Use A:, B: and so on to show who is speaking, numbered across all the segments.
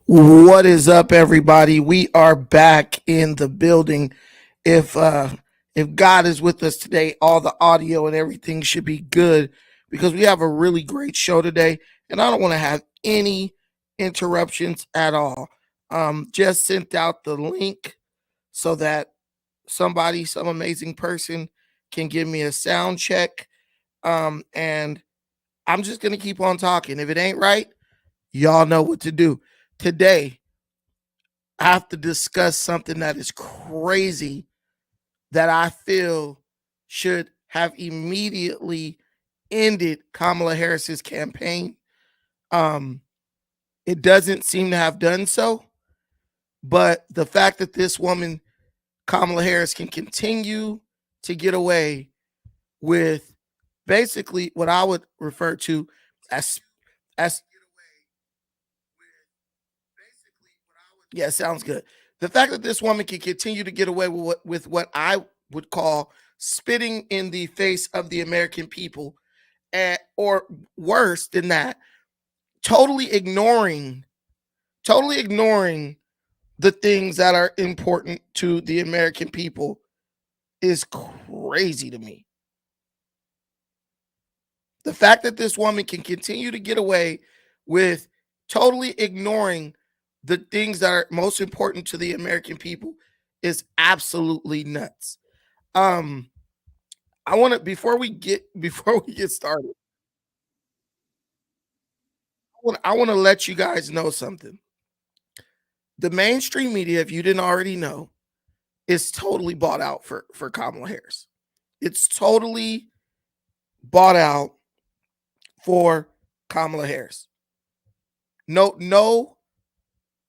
A: What is up, everybody? We are back in the building. If if God is with us today, all the audio and everything should be good because we have a really great show today, and I don't want to have any interruptions at all. Just sent out the link so that somebody, some amazing person, can give me a sound check. And I'm just gonna keep on talking. If it ain't right, y'all know what to do. Today, I have to discuss something that is crazy that I feel should have immediately ended Kamala Harris's campaign. Um, it doesn't seem to have done so, but the fact that this woman, Kamala Harris, can continue to get away with basically what I would refer to as as yeah, sounds good. The fact that this woman can continue to get away with what I would call spitting in the face of the American people, or worse than that, totally ignoring, totally ignoring the things that are important to the American people is crazy to me. The fact that this woman can continue to get away with totally ignoring the things that are most important to the American people is absolutely nuts. Um, I want to before we get started, I want to let you guys know something. The mainstream media, if you didn't already know, is totally bought out for Kamala Harris. It's totally bought out for Kamala Harris. No,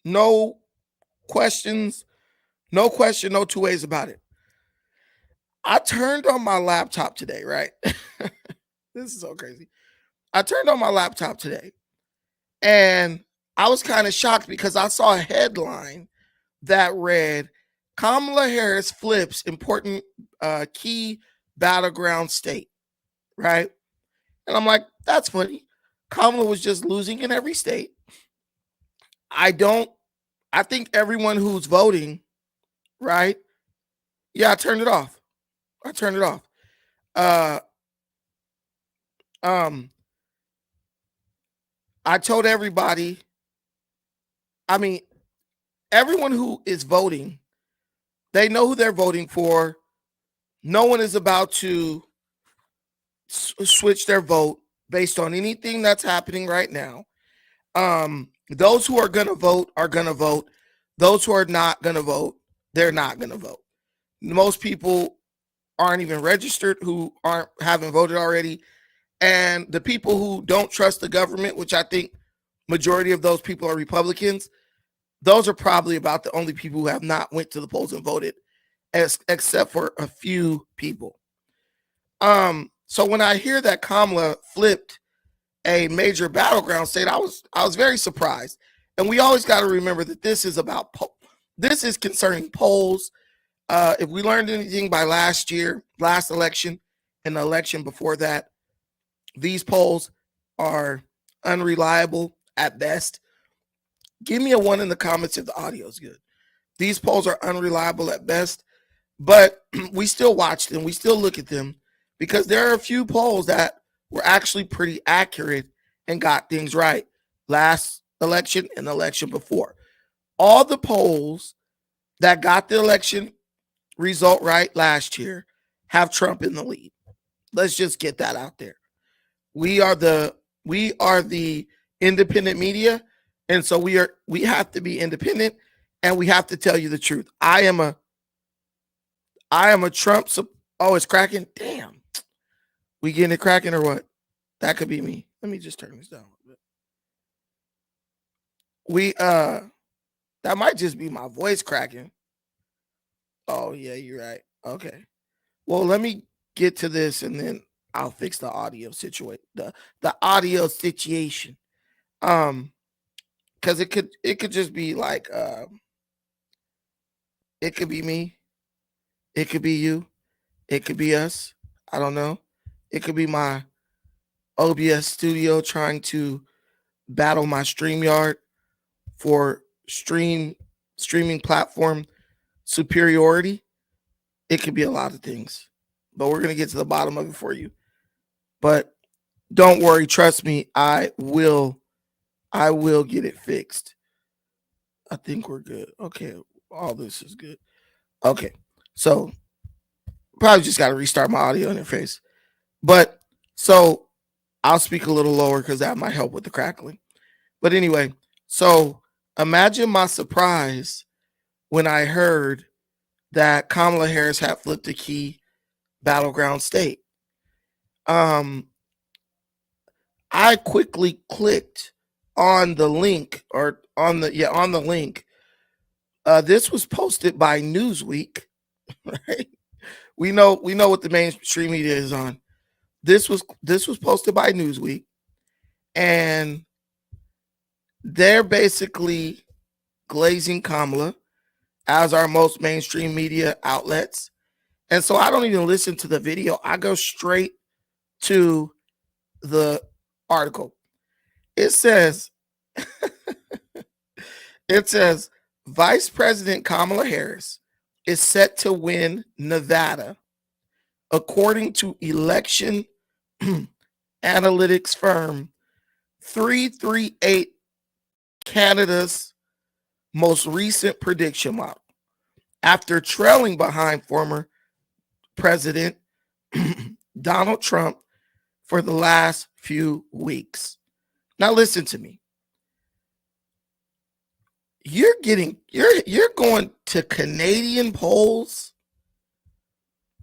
A: no questions, no question, no two ways about it. I turned on my laptop today, right? This is so crazy. I turned on my laptop today and I was kind of shocked because I saw a headline that read Kamala Harris flips important key battleground state, right? And I'm like, that's funny. Kamala was just losing in every state. I don't, I think everyone who's voting, right? Yeah, I turned it off. I turned it off. Uh, um, I told everybody, I mean, everyone who is voting, they know who they're voting for. No one is about to switch their vote based on anything that's happening right now. Those who are going to vote are going to vote. Those who are not going to vote, they're not going to vote. Most people aren't even registered who haven't voted already, and the people who don't trust the government, which I think majority of those people are Republicans, those are probably about the only people who have not went to the polls and voted, except for a few people. So when I hear that Kamala flipped a major battleground state, I was very surprised. And we always got to remember that this is about this is concerning polls. If we learned anything by last election, and the election before that, these polls are unreliable at best. Give me a one in the comments if the audio is good. These polls are unreliable at best, but we still watch them. We still look at them because there are a few polls that were actually pretty accurate and got things right last election and the election before. All the polls that got the election result right last year have Trump in the lead. Let's just get that out there. We are the independent media, and so we have to be independent and we have to tell you the truth. I am a Trump. Oh, it's cracking. Damn, we getting it cracking or what? That could be me. Let me just turn this down a little bit. That might just be my voice cracking. Oh yeah, you're right. Okay. Well, let me get to this and then I'll fix the audio situation. The audio situation. Um, because it could just be like it could be me, it could be you, it could be us. I don't know. It could be my OBS studio trying to battle my StreamYard for streaming platform superiority, it could be a lot of things. But we're gonna get to the bottom of it for you. But don't worry, trust me, I will get it fixed. I think we're good. Okay, all this is good. Okay, so probably just got to restart my audio interface. But so I'll speak a little lower because that might help with the crackling. But anyway, so imagine my surprise when I heard that Kamala Harris had flipped a key battleground state. I quickly clicked on the link or on the link. This was posted by Newsweek, right? We know what the mainstream media is on. This was posted by Newsweek, and they're basically glazing Kamala as our most mainstream media outlets. And so I don't even listen to the video. I go straight to the article. It says Vice President Kamala Harris is set to win Nevada, according to election analytics firm 338, Canada's most recent prediction model, after trailing behind former President Donald Trump for the last few weeks. Now listen to me. You're going to Canadian polls.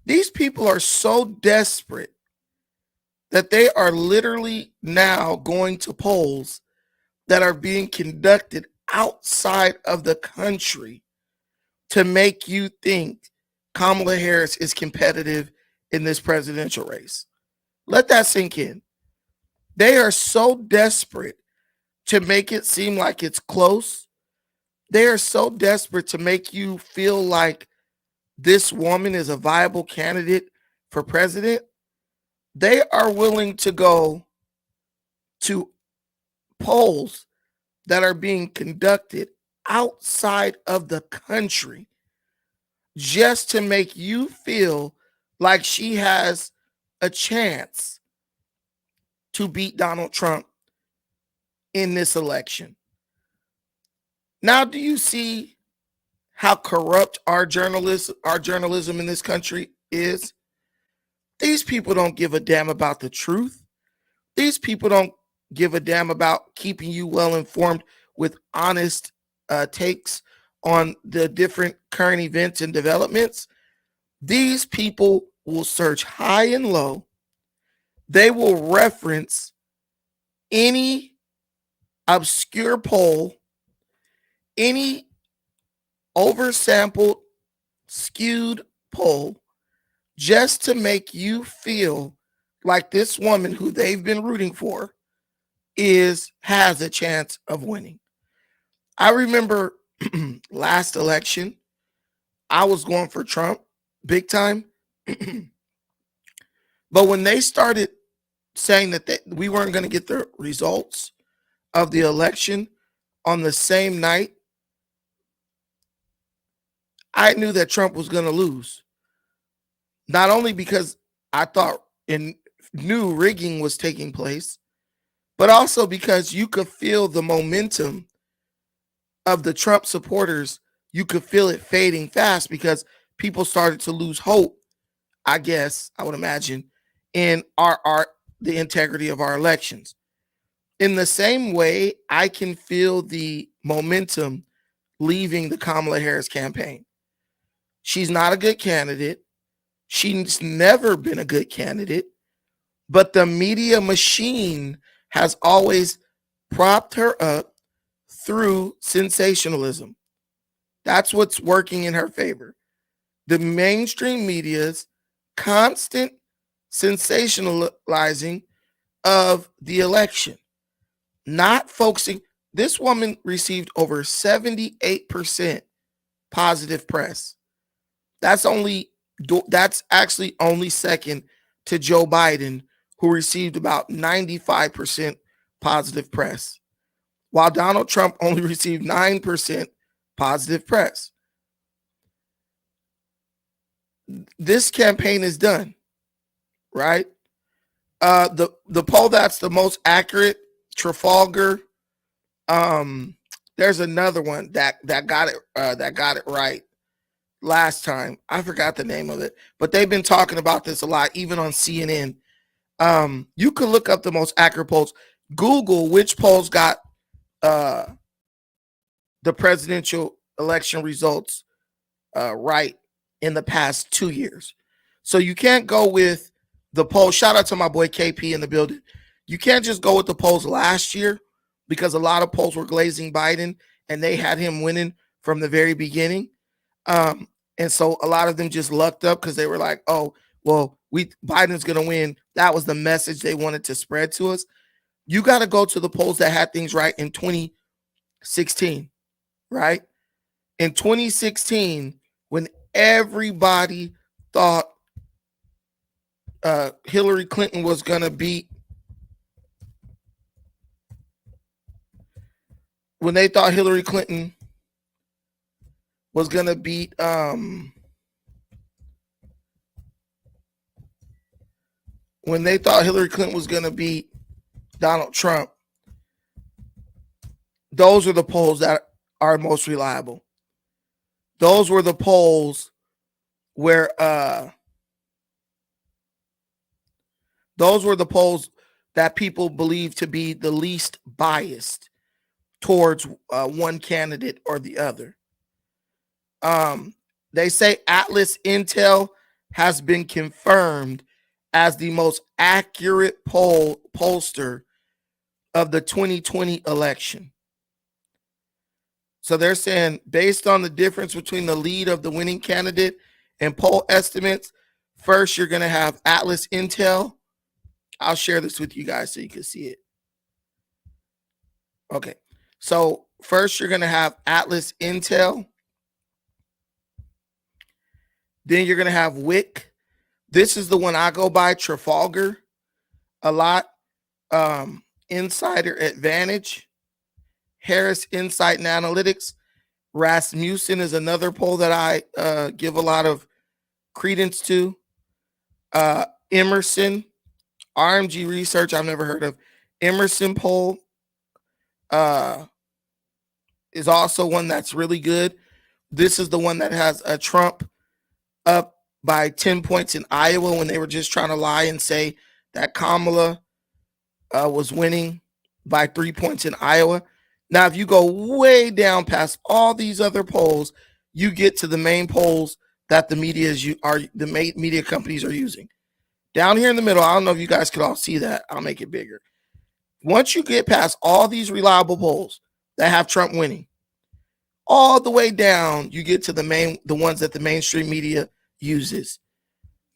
A: These people are so desperate that they are literally now going to polls that are being conducted outside of the country to make you think Kamala Harris is competitive in this presidential race. Let that sink in. They are so desperate to make it seem like it's close. They are so desperate to make you feel like this woman is a viable candidate for president. They are willing to go to polls that are being conducted outside of the country just to make you feel like she has a chance to beat Donald Trump in this election. Now, do you see how corrupt our journalism in this country is? These people don't give a damn about the truth. These people don't give a damn about keeping you well informed with honest takes on the different current events and developments. These people will search high and low. They will reference any obscure poll, any oversampled, skewed poll, just to make you feel like this woman who they've been rooting for has a chance of winning. I remember last election, I was going for Trump big time. But when they started saying that we weren't going to get the results of the election on the same night, I knew that Trump was going to lose. Not only because I thought and knew rigging was taking place, but also because you could feel the momentum of the Trump supporters. You could feel it fading fast because people started to lose hope, I guess, I would imagine, in the integrity of our elections. In the same way, I can feel the momentum leaving the Kamala Harris campaign. She's not a good candidate. She's never been a good candidate, but the media machine has always propped her up through sensationalism. That's what's working in her favor. The mainstream media's constant sensationalizing of the election, not focusing. This woman received over 78% positive press. That's actually only second to Joe Biden, who received about 95% positive press. while Donald Trump only received 9% positive press. This campaign is done, right? The poll that's the most accurate, Trafalgar. There's another one that got it right last time. I forgot the name of it, but they've been talking about this a lot, even on CNN. You can look up the most accurate polls. Google which polls got the presidential election results right in the past 2 years. So you can't go with the poll. Shout out to my boy KP in the building. You can't just go with the polls last year because a lot of polls were glazing Biden and they had him winning from the very beginning. And so a lot of them just lucked up because they were like, oh, well, Biden's going to win. That was the message they wanted to spread to us. You got to go to the polls that had things right in 2016, right? In 2016, when everybody thought Hillary Clinton was going to beat, when they thought Hillary Clinton was going to beat when they thought Hillary Clinton was going to beat Donald Trump, those are the polls that are most reliable. Those were the polls where those were the polls that people believe to be the least biased towards one candidate or the other. They say Atlas Intel has been confirmed as the most accurate pollster of the 2020 election. So they're saying based on the difference between the lead of the winning candidate and poll estimates, first you're going to have Atlas Intel. I'll share this with you guys so you can see it. Okay. So first you're going to have Atlas Intel. Then you're going to have Wick. This is the one I go by, Trafalgar, a lot. Insider Advantage, Harris Insight and Analytics. Rasmussen is another poll that I give a lot of credence to. Emerson, RMG Research, I've never heard of. Emerson poll is also one that's really good. This is the one that has a Trump up by 10 points in Iowa when they were just trying to lie and say that Kamala was winning by 3 points in Iowa. Now, if you go way down past all these other polls, you get to the main polls that the media companies are using. Down here in the middle, I don't know if you guys could all see that. I'll make it bigger. Once you get past all these reliable polls that have Trump winning, all the way down, you get to the ones that the mainstream media uses.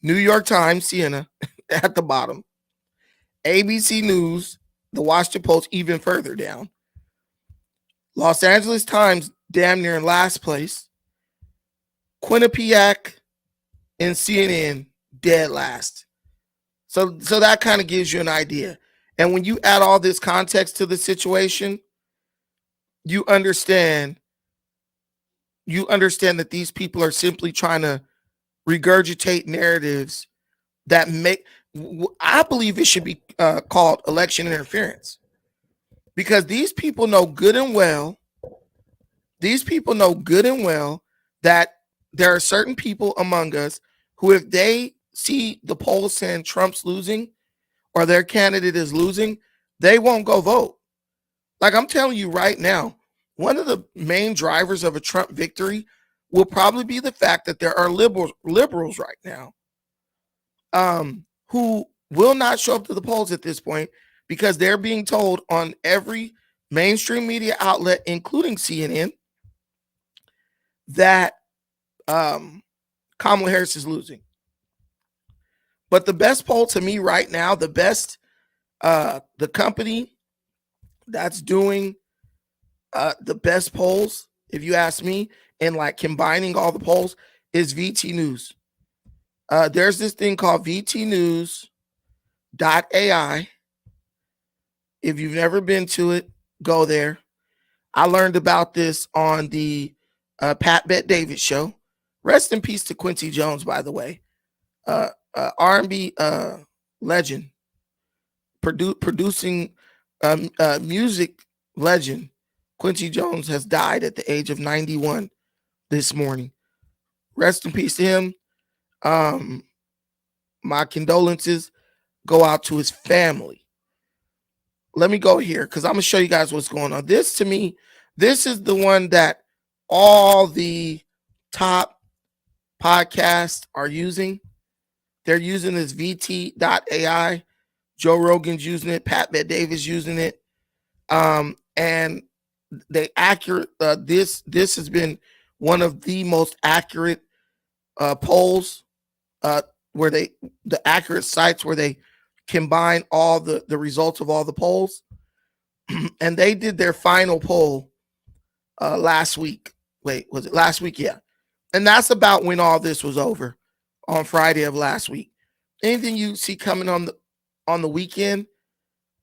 A: New York Times, Siena, at the bottom. ABC News, the Washington Post, even further down. Los Angeles Times, damn near in last place. Quinnipiac and CNN, dead last. So that kind of gives you an idea. And when you add all this context to the situation, you understand that these people are simply trying to regurgitate narratives that I believe it should be called election interference, because these people know good and well that there are certain people among us who, if they see the polls saying Trump's losing or their candidate is losing, they won't go vote. Like I'm telling you right now, one of the main drivers of a Trump victory will probably be the fact that there are liberals right now who will not show up to the polls at this point because they're being told on every mainstream media outlet, including CNN, that Kamala Harris is losing. But the best poll to me right now, the company that's doing the best polls, if you ask me, and like combining all the polls, is VT News. There's this thing called VTnews.ai. If you've never been to it, go there. I learned about this on the Pat Bet David show. Rest in peace to Quincy Jones, by the way. R&B legend, producing music legend. Quincy Jones has died at the age of 91 this morning. Rest in peace to him. My condolences go out to his family. Let me go here because I'm going to show you guys what's going on. This, to me, this is the one that all the top podcasts are using. They're using this VT.ai. Joe Rogan's using it. Pat Bet Davis using it. And they accurate. This has been one of the most accurate polls, where the accurate sites where they combine all the results of all the polls. And they did their final poll last week. Wait, was it last week? Yeah. And that's about when all this was over, on Friday of last week. Anything you see coming on the weekend,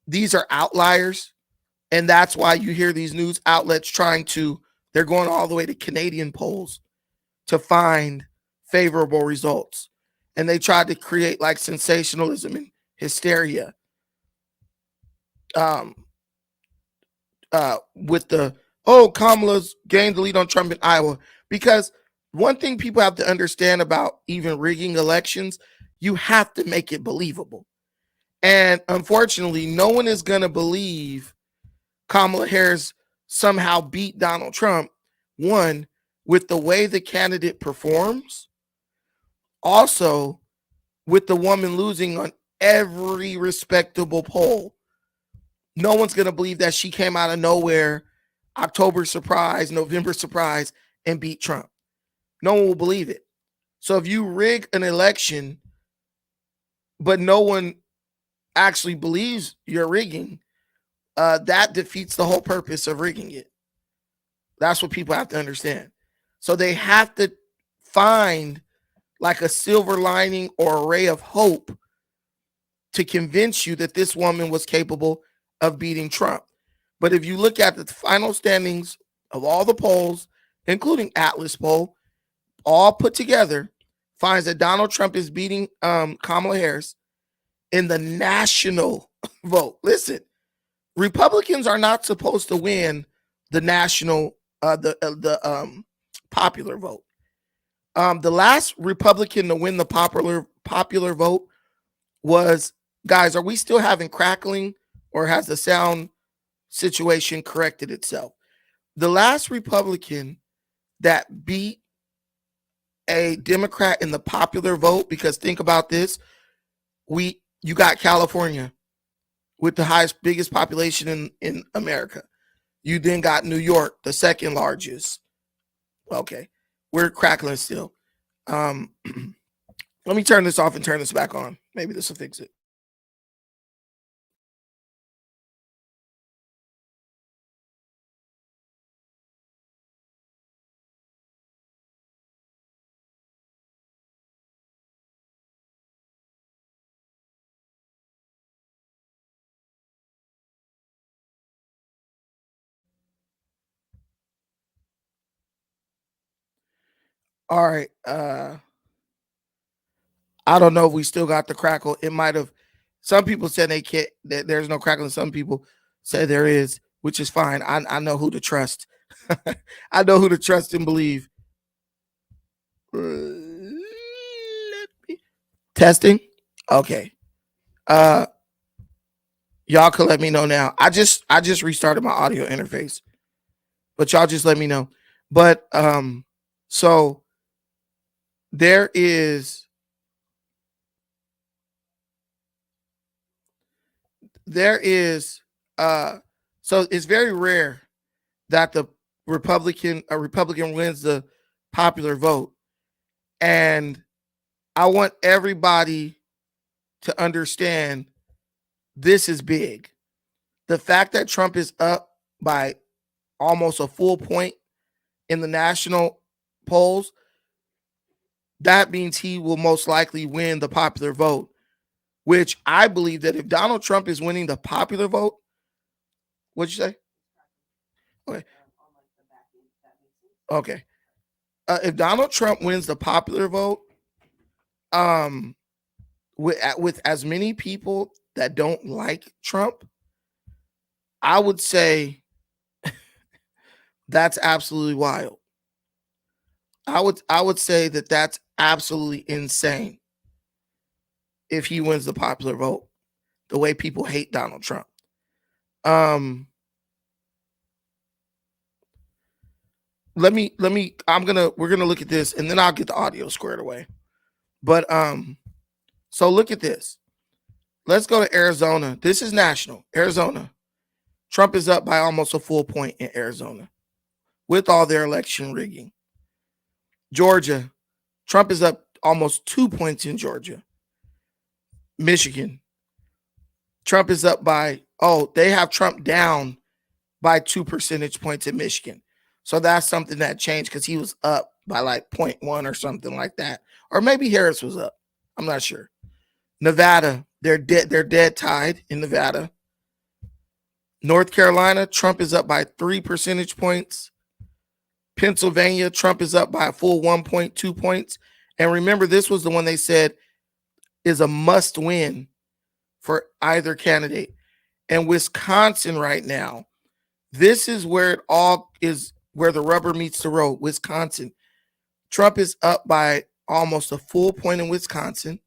A: these are outliers. And that's why you hear these news outlets they're going all the way to Canadian polls to find favorable results. And they tried to create like sensationalism and hysteria. With Kamala's gained the lead on Trump in Iowa. Because one thing people have to understand about even rigging elections, you have to make it believable. And unfortunately, no one is going to believe Kamala Harris somehow beat Donald Trump, one, with the way the candidate performs, also with the woman losing on every respectable poll. No one's going to believe that she came out of nowhere, October surprise, November surprise, and beat Trump. No one will believe it. So if you rig an election, but no one actually believes you're rigging, that defeats the whole purpose of rigging it. That's what people have to understand. So they have to find like a silver lining or a ray of hope to convince you that this woman was capable of beating Trump. But if you look at the final standings of all the polls, including Atlas poll, all put together, finds that Donald Trump is beating Kamala Harris in the national vote. Listen, Republicans are not supposed to win the national, the popular vote. The last Republican to win the popular vote was, guys, are we still having crackling, or has the sound situation corrected itself? The last Republican that beat a Democrat in the popular vote, because think about this, you got California with the biggest population in America. You then got New York, the second largest. Okay, we're crackling still. Let me turn this off and turn this back on. Maybe this will fix it. All right. I don't know if we still got the crackle. It might have. Some people said they can't. That there's no crackle. And some people say there is, which is fine. I know who to trust. I know who to trust and believe. Testing. Okay. Y'all can let me know now. I just restarted my audio interface, but y'all just let me know. But so there is so it's very rare that a Republican wins the popular vote. And I want everybody to understand this is big. The fact that Trump is up by almost a full point in the national polls, that means he will most likely win the popular vote, which I believe that if Donald Trump is winning the popular vote, what'd you say? Okay. Okay. If Donald Trump wins the popular vote, um, with as many people that don't like Trump, I would say that's absolutely wild. I would say that that's absolutely insane if he wins the popular vote. The way people hate Donald Trump. Um, we're gonna look at this and then I'll get the audio squared away. But so look at this. Let's go to Arizona. This is national. Arizona. Trump is up by almost a full point in Arizona with all their election rigging. Georgia. Trump is up almost 2 points in Georgia. Michigan. Trump is up by, they have Trump down by 2 percentage points in Michigan. So that's something that changed because he was up by like 0.1 or something like that. Or maybe Harris was up. I'm not sure. Nevada, they're dead tied in Nevada. North Carolina, Trump is up by 3 percentage points. Pennsylvania, Trump is up by a full 1.2 points. And remember, this was the one they said is a must win for either candidate. And Wisconsin right now, this is where it all is, where the rubber meets the road. Wisconsin. Trump is up by almost a full point in Wisconsin.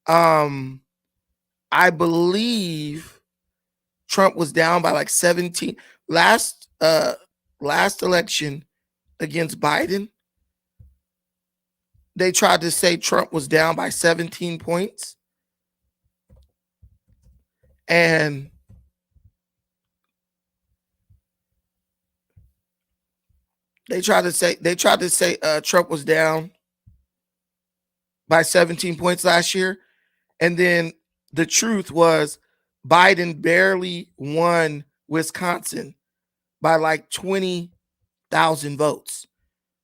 A: I believe Trump was down by like 17 last election against Biden. They tried to say Trump was down by 17 points. And they tried to say Trump was down by 17 points last year. And then the truth was Biden barely won Wisconsin by like 20,000 votes.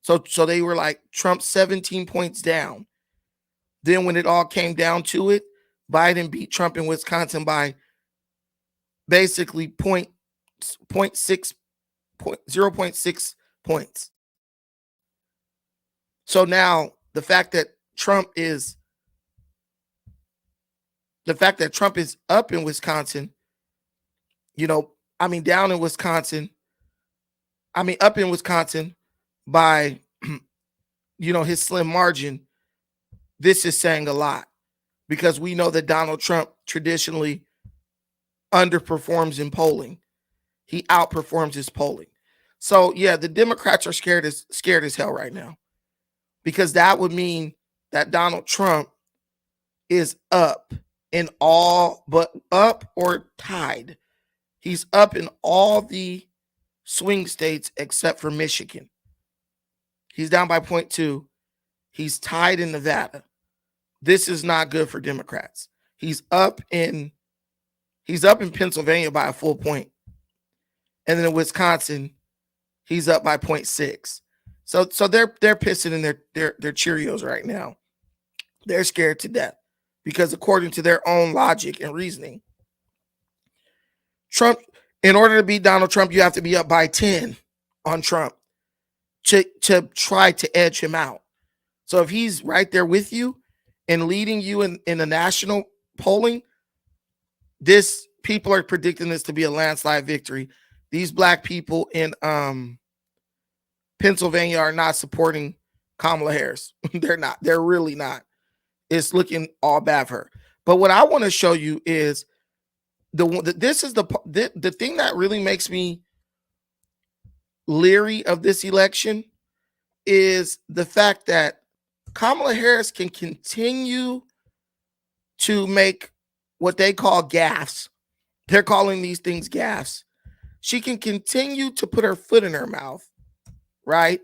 A: So they were like Trump 17 points down. Then when it all came down to it, Biden beat Trump in Wisconsin by basically 0.6 points. So now the fact that Trump is up in Wisconsin, down in Wisconsin, up in Wisconsin by, his slim margin, this is saying a lot because we know that Donald Trump traditionally underperforms in polling. He outperforms his polling. So yeah, the Democrats are scared as hell right now because that would mean that Donald Trump is up in all but up or tied. He's up in all the swing states except for Michigan. He's down by 0.2. He's tied in Nevada. This is not good for Democrats. He's up in Pennsylvania by a full point. And then in Wisconsin, he's up by 0.6. So they're pissing in their Cheerios right now. They're scared to death because according to their own logic and reasoning, Trump, in order to beat Donald Trump, you have to be up by 10 on Trump to try to edge him out. So if he's right there with you and leading you in the national polling, people are predicting this to be a landslide victory. These black people in Pennsylvania are not supporting Kamala Harris. They're not. They're really not. It's looking all bad for her. But what I want to show you is the thing that really makes me leery of this election is the fact that Kamala Harris can continue to make what they call gaffes. They're calling these things gaffes. She can continue to put her foot in her mouth, right?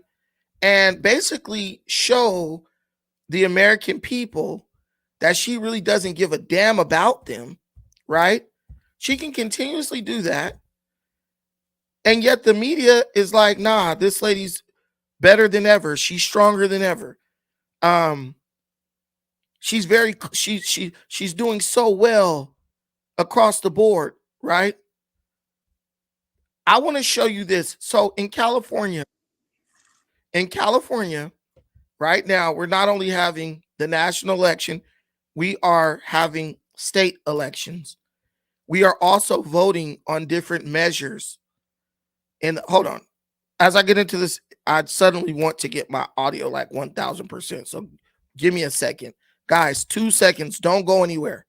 A: And basically show the American people that she really doesn't give a damn about them, right? She can continuously do that. And yet the media is like, nah, this lady's better than ever. She's stronger than ever. She's doing so well across the board, right? I want to show you this. So in California, In California, right now, we're not only having the national election, we are having state elections. We are also voting on different measures. And hold on, as I get into this, I suddenly want to get my audio like 1000%. So give me a second. Guys, 2 seconds. Don't go anywhere.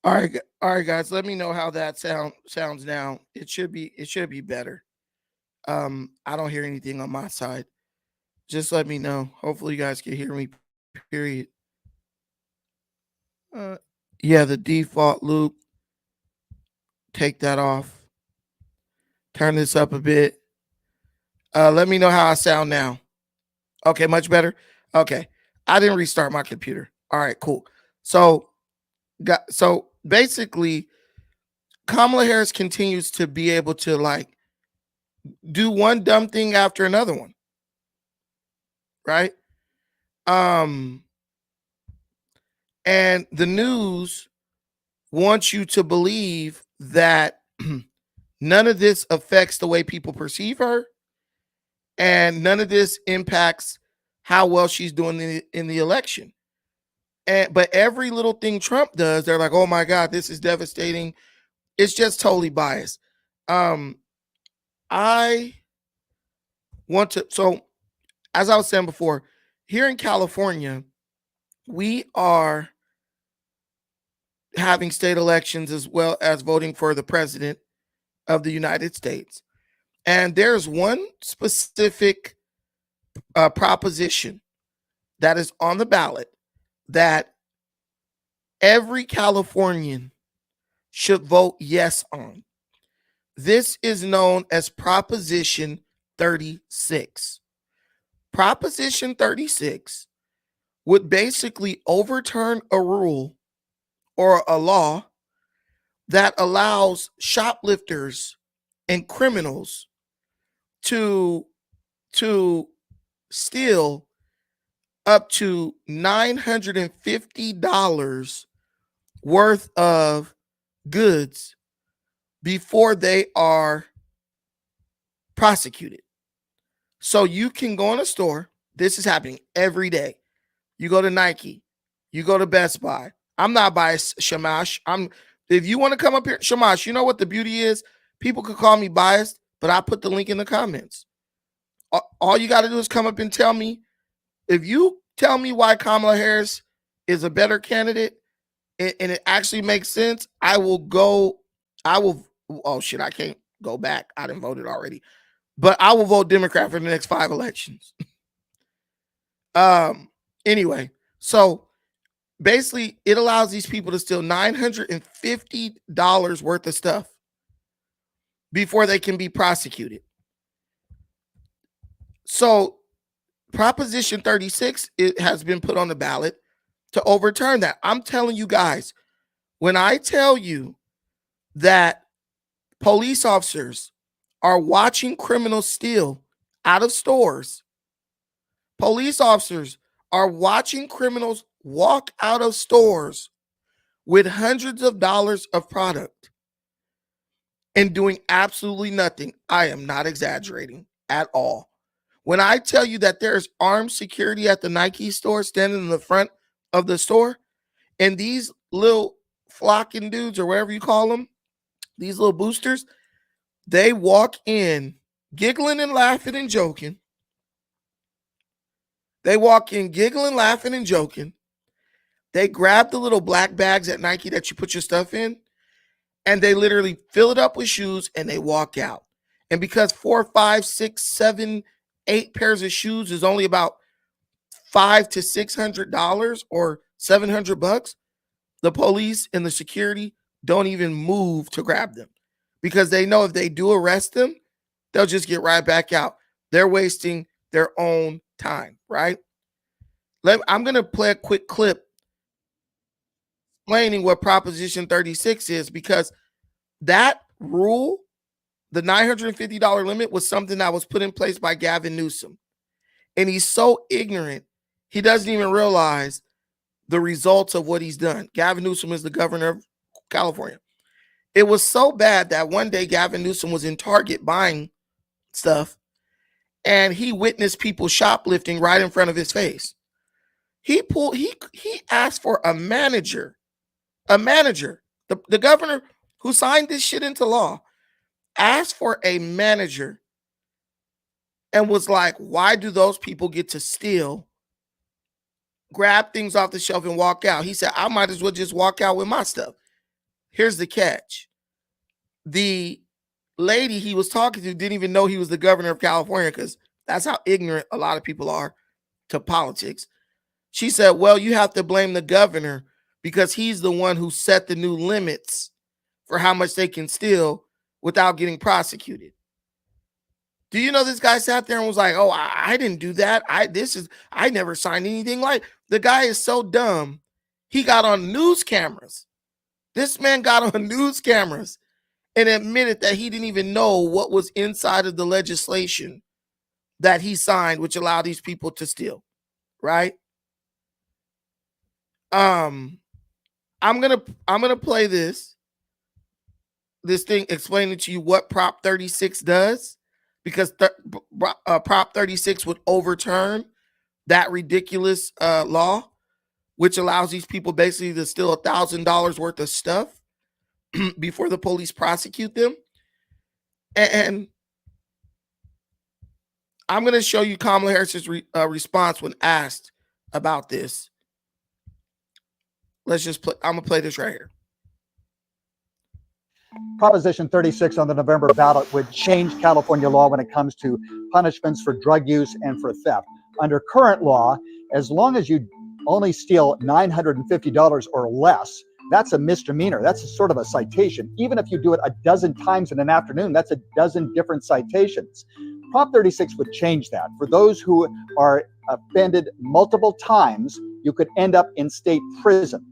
A: All right, guys. Let me know how that sounds now. It should be better. I don't hear anything on my side. Just let me know. Hopefully, you guys can hear me. Period. Uh, yeah, the default loop. Take that off. Turn this up a bit. Let me know how I sound now. Okay, much better. Okay, I didn't restart my computer. All right, cool. So, so basically, Kamala Harris continues to be able to like do one dumb thing after another one, right? Um, and the news wants you to believe that none of this affects the way people perceive her, and none of this impacts how well she's doing in the election. And but every little thing Trump does, they're like, "Oh my God, this is devastating." It's just totally biased. Um, I want to. So, as I was saying before, here in California, we are having state elections as well as voting for the president of the United States. And there's one specific proposition that is on the ballot that every Californian should vote yes on. This is known as Proposition 36. Proposition 36 would basically overturn a rule or a law that allows shoplifters and criminals to to steal up to $950 worth of goods before they are prosecuted. So you can go in a store This is happening every day. You go to Nike, you go to Best Buy. I'm not biased, Shamash. If you want to come up here, Shamash, you know what the beauty is? People could call me biased, but I put the link in the comments. All you got to do is come up and tell me. If you tell me why Kamala Harris is a better candidate and it actually makes sense, I will. Oh shit, I can't go back. I didn't vote it already, but I will vote Democrat for the next 5 elections. Anyway, so basically it allows these people to steal $950 worth of stuff before they can be prosecuted. So Proposition 36 it has been put on the ballot to overturn that. I'm telling you guys, when I tell you that police officers are watching criminals steal out of stores, police officers are watching criminals walk out of stores with hundreds of dollars of product and doing absolutely nothing. I am not exaggerating at all. When I tell you that there's armed security at the Nike store standing in the front of the store, and these little flocking dudes or whatever you call them, these little boosters, they walk in giggling and laughing and joking. They walk in giggling, laughing, and joking. They grab the little black bags at Nike that you put your stuff in, and they literally fill it up with shoes and they walk out. And because 4, 5, 6, 7, 8 pairs of shoes is only about $500 to $600 or $700, the police and the security don't even move to grab them because they know if they do arrest them, they'll just get right back out. They're wasting their own time, right? I'm going to play a quick clip explaining what Proposition 36 is, because that rule, the $950 limit, was something that was put in place by Gavin Newsom. And he's so ignorant, he doesn't even realize the results of what he's done. Gavin Newsom is the governor of California. It was so bad that one day Gavin Newsom was in Target buying stuff, and he witnessed people shoplifting right in front of his face. He asked for a manager. The governor who signed this shit into law asked for a manager and was like, why do those people get to steal, grab things off the shelf and walk out? He said, I might as well just walk out with my stuff. Here's the catch. The lady he was talking to didn't even know he was the governor of California, because that's how ignorant a lot of people are to politics. She said, well, you have to blame the governor because he's the one who set the new limits for how much they can steal without getting prosecuted. Do you know this guy sat there and was like, oh, I didn't do that. I never signed anything like. The guy is so dumb. He got on news cameras. This man got on news cameras and admitted that he didn't even know what was inside of the legislation that he signed, which allowed these people to steal, right? I'm gonna play this thing explaining to you what Prop 36 does, because Prop 36 would overturn that ridiculous law, which allows these people basically to steal $1,000 worth of stuff before the police prosecute them. And I'm going to show you Kamala Harris's response when asked about this. Let's just play. I'm going to play this right here.
B: Proposition 36 on the November ballot would change California law when it comes to punishments for drug use and for theft. Under current law, as long as you only steal $950 or less, that's a misdemeanor. That's a sort of a citation. Even if you do it a dozen times in an afternoon, that's a dozen different citations. Prop 36 would change that. For those who are offended multiple times, you could end up in state prison.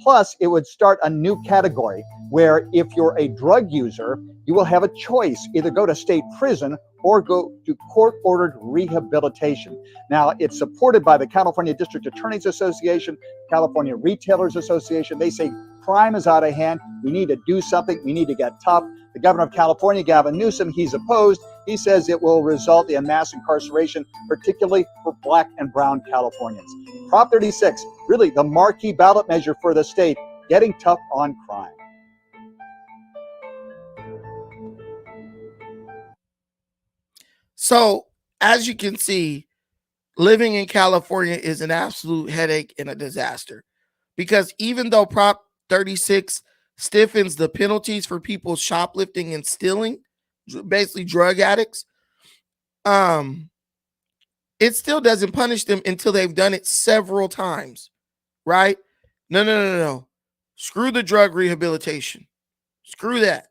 B: Plus, it would start a new category where if you're a drug user, you will have a choice, either go to state prison or go to court-ordered rehabilitation. Now, it's supported by the California District Attorneys Association, California Retailers Association. They say crime is out of hand. We need to do something. We need to get tough. The governor of California, Gavin Newsom, he's opposed. He says it will result in mass incarceration, particularly for Black and brown Californians. Prop 36, really the marquee ballot measure for the state, getting tough on crime.
A: So, as you can see, living in California is an absolute headache and a disaster, because even though Prop 36 stiffens the penalties for people shoplifting and stealing, basically drug addicts, it still doesn't punish them until they've done it several times, right? No. Screw the drug rehabilitation. Screw that.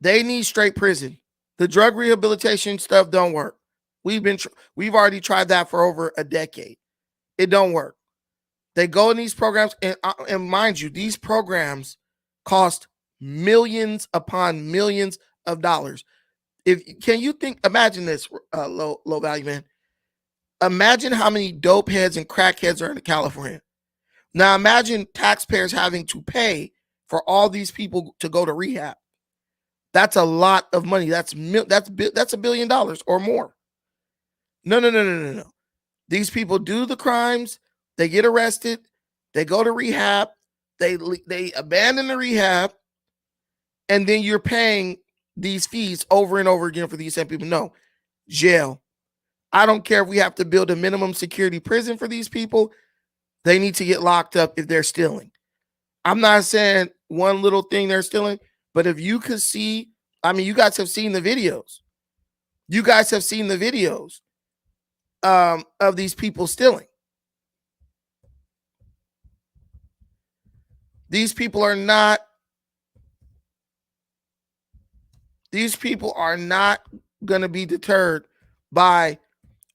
A: They need straight prison. The drug rehabilitation stuff don't work. We've already tried that for over a decade. It don't work. They go in these programs, and mind you, these programs cost millions upon millions of dollars. Can you imagine this, low value man? Imagine how many dope heads and crackheads are in California. Now imagine taxpayers having to pay for all these people to go to rehab. That's a lot of money. That's $1 billion or more. No. These people do the crimes. They get arrested. They go to rehab. They abandon the rehab, and then you're paying these fees over and over again for these same people. No, jail. I don't care if we have to build a minimum security prison for these people. They need to get locked up if they're stealing. I'm not saying one little thing they're stealing, but if you could see, I mean, you guys have seen the videos. You guys have seen the videos of these people stealing. These people are not going to be deterred by,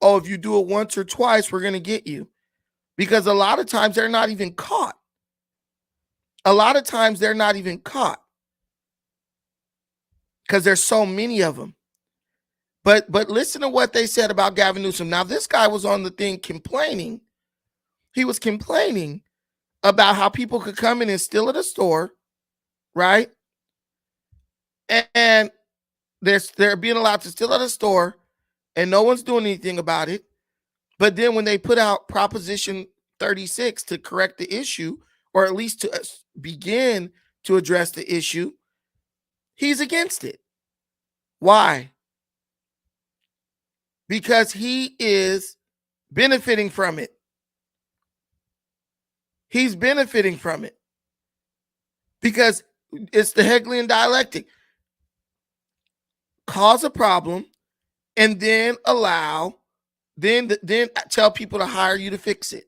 A: oh, if you do it once or twice, we're going to get you. Because a lot of times they're not even caught. Because there's so many of them. But listen to what they said about Gavin Newsom. Now, this guy was on the thing complaining. He was complaining about how people could come in and steal at a store, right? And they're being allowed to steal at a store, and no one's doing anything about it. But then when they put out Proposition 36 to correct the issue, or at least to begin to address the issue, he's against it. Why? Because he is benefiting from it. He's benefiting from it. Because it's the Hegelian dialectic. Cause a problem and then tell people to hire you to fix it.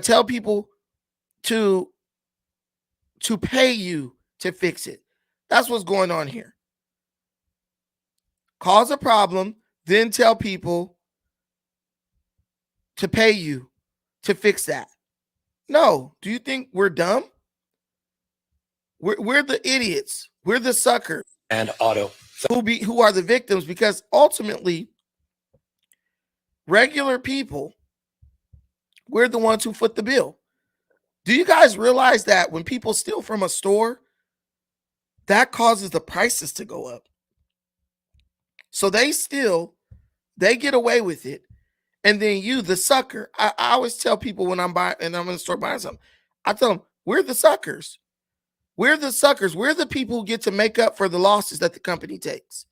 A: Tell people to pay you to fix it. That's what's going on here. Cause a problem, then tell people to pay you to fix that. No, do you think we're dumb? We're the idiots. We're the suckers.
C: And auto.
A: Who are the victims, because ultimately, regular people, we're the ones who foot the bill. Do you guys realize that when people steal from a store, that causes the prices to go up? So they steal, they get away with it, and then you, the sucker. I always tell people when I'm buying and I'm in the store buying something, I tell them, we're the suckers. We're the suckers. We're the people who get to make up for the losses that the company takes.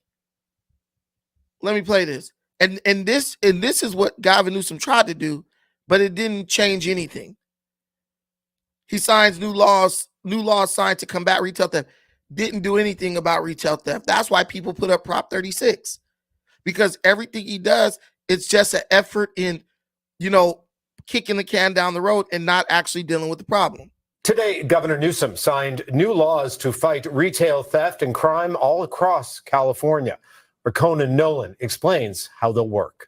A: Let me play this. And this is what Gavin Newsom tried to do, but it didn't change anything. He signs new laws signed to combat retail theft. Didn't do anything about retail theft. That's why people put up Prop 36. Because everything he does, it's just an effort in, kicking the can down the road and not actually dealing with the problem.
C: Today, Governor Newsom signed new laws to fight retail theft and crime all across California. Conan Nolan explains how they'll work.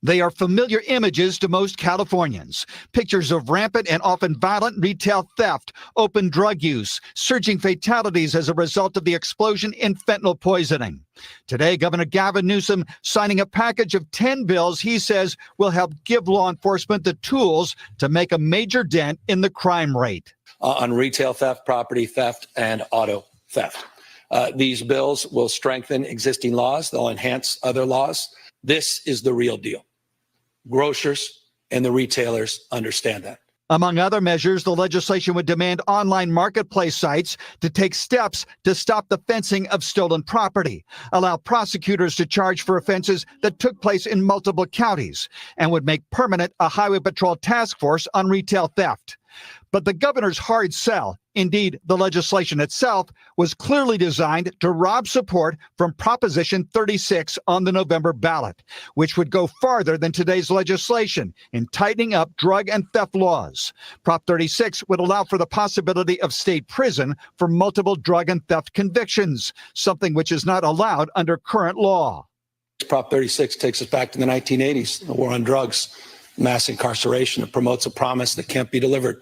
B: They are familiar images to most Californians. Pictures of rampant and often violent retail theft, open drug use, surging fatalities as a result of the explosion in fentanyl poisoning. Today, Governor Gavin Newsom signing a package of 10 bills he says will help give law enforcement the tools to make a major dent in the crime rate.
D: On retail theft, property theft, and auto theft. These bills will strengthen existing laws. They'll enhance other laws. This is the real deal. Grocers and the retailers understand that.
B: Among other measures, the legislation would demand online marketplace sites to take steps to stop the fencing of stolen property, allow prosecutors to charge for offenses that took place in multiple counties, and would make permanent a Highway Patrol task force on retail theft. But the governor's hard sell, indeed the legislation itself, was clearly designed to rob support from Proposition 36 on the November ballot, which would go farther than today's legislation in tightening up drug and theft laws. Prop 36 would allow for the possibility of state prison for multiple drug and theft convictions, something which is not allowed under current law.
D: Prop 36 takes us back to the 1980s, the war on drugs, mass incarceration. It promotes a promise that can't be delivered.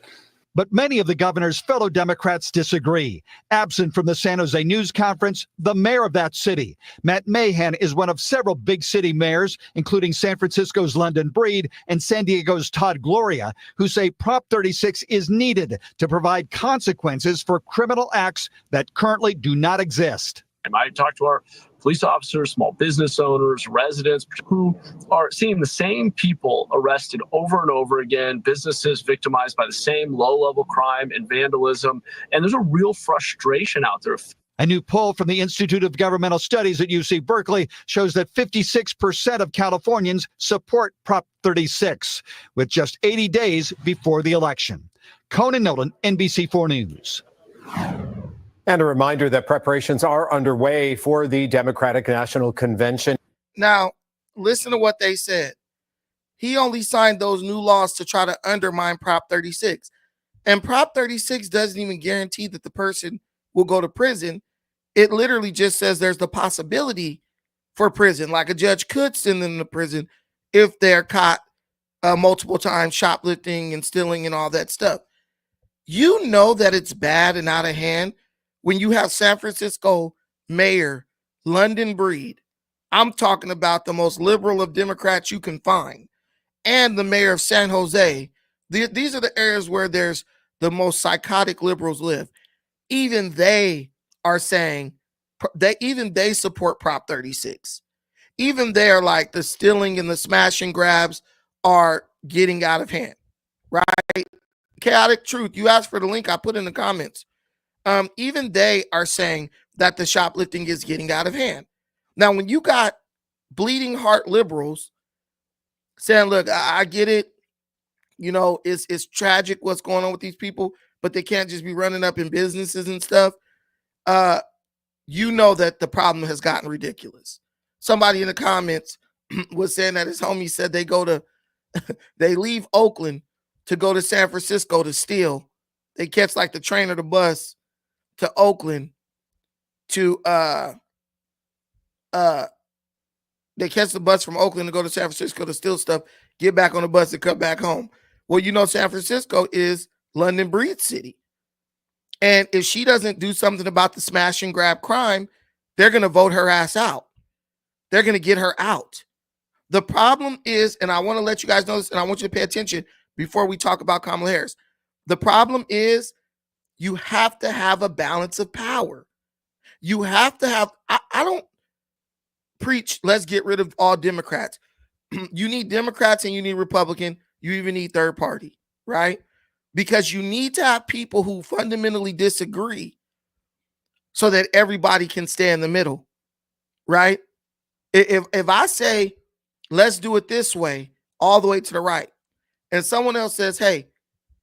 B: But many of the governor's fellow Democrats disagree. Absent from the San Jose news conference, the mayor of that city, Matt Mahan, is one of several big city mayors, including San Francisco's London Breed and San Diego's Todd Gloria, who say Prop 36 is needed to provide consequences for criminal acts that currently do not exist.
E: I talked to our police officers, small business owners, residents who are seeing the same people arrested over and over again, businesses victimized by the same low-level crime and vandalism. And there's a real frustration out there.
B: A new poll from the Institute of Governmental Studies at UC Berkeley shows that 56% of Californians support Prop 36, with just 80 days before the election. Conan Nolan, NBC4 News.
C: And a reminder that preparations are underway for the Democratic National Convention.
A: Now, listen to what they said. He only signed those new laws to try to undermine Prop 36. And Prop 36 doesn't even guarantee that the person will go to prison. It literally just says there's the possibility for prison. Like a judge could send them to prison if they're caught multiple times shoplifting and stealing and all that stuff. You know that it's bad and out of hand when you have San Francisco Mayor London Breed. I'm talking about the most liberal of Democrats you can find, and the mayor of San Jose. These are the areas where there's the most psychotic liberals live. Even they are saying they support Prop 36. Even they are like the stealing and the smash and grabs are getting out of hand, right? Chaotic Truth, you asked for the link, I put in the comments. Even they are saying that the shoplifting is getting out of hand. Now, when you got bleeding heart liberals saying, look, I get it. You know, it's tragic what's going on with these people, but they can't just be running up in businesses and stuff. You know that the problem has gotten ridiculous. Somebody in the comments was saying that his homie said they leave Oakland to go to San Francisco to steal. They catch like the train or the bus to Oakland to they catch the bus from Oakland to go to San Francisco to steal stuff, get back on the bus and come back home. Well, you know, San Francisco is London Breed City. And if she doesn't do something about the smash and grab crime, they're going to vote her ass out. They're going to get her out. The problem is, and I want to let you guys know this, and I want you to pay attention before we talk about Kamala Harris. The problem is you have to have a balance of power. You have to have, I don't preach, let's get rid of all Democrats. You need Democrats and you need Republican. You even need third party, right? Because you need to have people who fundamentally disagree so that everybody can stay in the middle, right? If I say, let's do it this way, all the way to the right, and someone else says, hey,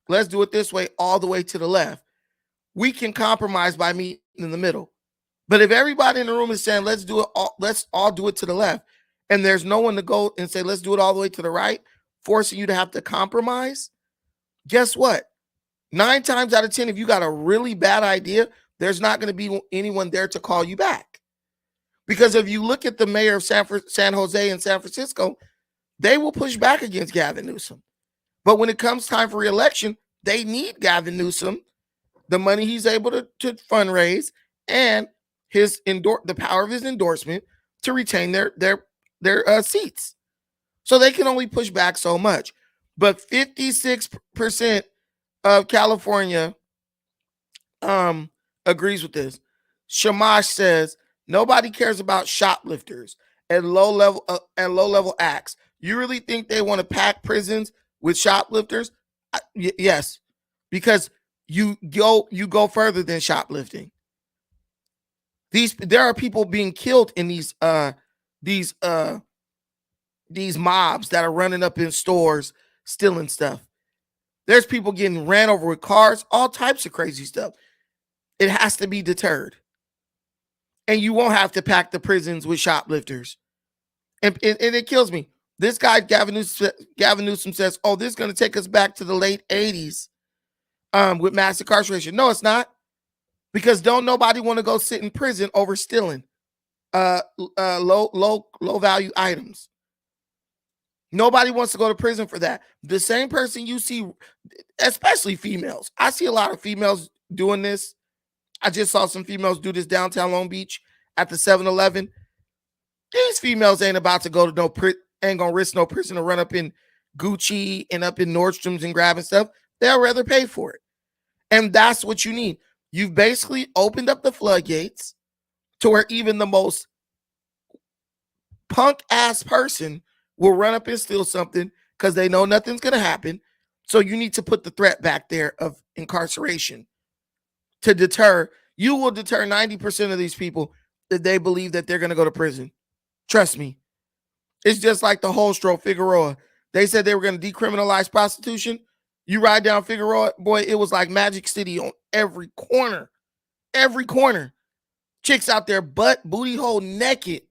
A: let's do it this way, all the way to the left, we can compromise by meeting in the middle. But if everybody in the room is saying, let's all do it to the left, and there's no one to go and say, let's do it all the way to the right, forcing you to have to compromise, guess what? 9 times out of 10, if you got a really bad idea, there's not going to be anyone there to call you back. Because if you look at the mayor of San Jose and San Francisco, they will push back against Gavin Newsom. But when it comes time for re-election, they need Gavin Newsom, the money he's able to fundraise, and the power of his endorsement to retain their seats. So they can only push back so much. But 56% of California agrees with this. Shamash says nobody cares about shoplifters and low level acts. You really think they want to pack prisons with shoplifters? Yes, because you go further than shoplifting. There are people being killed in these mobs that are running up in stores stealing stuff. There's people getting ran over with cars, all types of crazy stuff. It has to be deterred. And you won't have to pack the prisons with shoplifters. And it kills me. This guy, Gavin Newsom says, oh, this is going to take us back to the late 80s with mass incarceration. No, it's not. Because don't nobody want to go sit in prison over stealing low value items. Nobody wants to go to prison for that. The same person you see, especially females. I see a lot of females doing this. I just saw some females do this downtown Long Beach at the 7-Eleven. These females ain't about to go to ain't gonna risk no prison to run up in Gucci and up in Nordstrom's and grabbing stuff. They'll rather pay for it. And that's what you need. You've basically opened up the floodgates to where even the most punk ass person will run up and steal something because they know nothing's going to happen. So you need to put the threat back there of incarceration to deter. You will deter 90% of these people that they believe that they're going to go to prison. Trust me. It's just like the whole stroke Figueroa. They said they were going to decriminalize prostitution. You ride down Figueroa, boy, it was like Magic City on every corner. Every corner. Chicks out there, butt, booty hole, naked.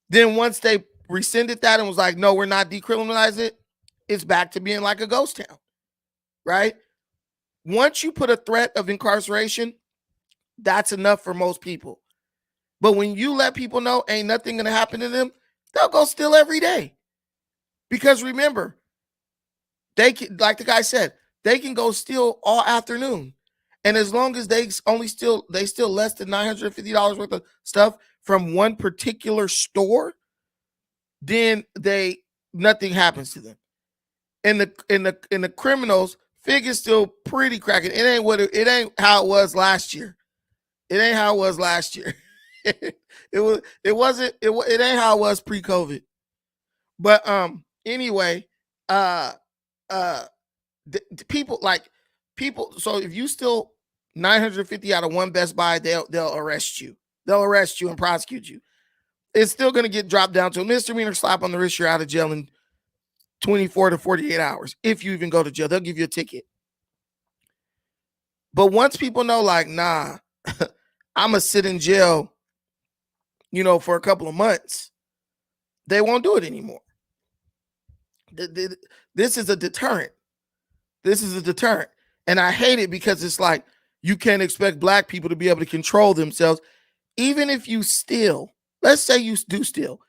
A: Then once they rescinded that and was like, no, we're not decriminalizing it, it's back to being like a ghost town, right? Once you put a threat of incarceration, that's enough for most people. But when you let people know ain't nothing going to happen to them, they'll go steal every day. Because remember, they can, like the guy said, they can go steal all afternoon. And as long as they steal less than $950 worth of stuff from one particular store, then nothing happens to them. And the criminals, Fig is still pretty cracking. It ain't how it was last year. It ain't how it was last year. It ain't how it was pre-COVID. But anyway, people. So if you steal 950 out of one Best Buy, they'll arrest you. They'll arrest you and prosecute you. It's still going to get dropped down to a misdemeanor, slap on the wrist, you're out of jail in 24 to 48 hours. If you even go to jail, they'll give you a ticket. But once people know, like, nah, I'm going to sit in jail, for a couple of months, they won't do it anymore. This is a deterrent. This is a deterrent. And I hate it because it's like, you can't expect black people to be able to control themselves. Even if you steal, let's say you do steal,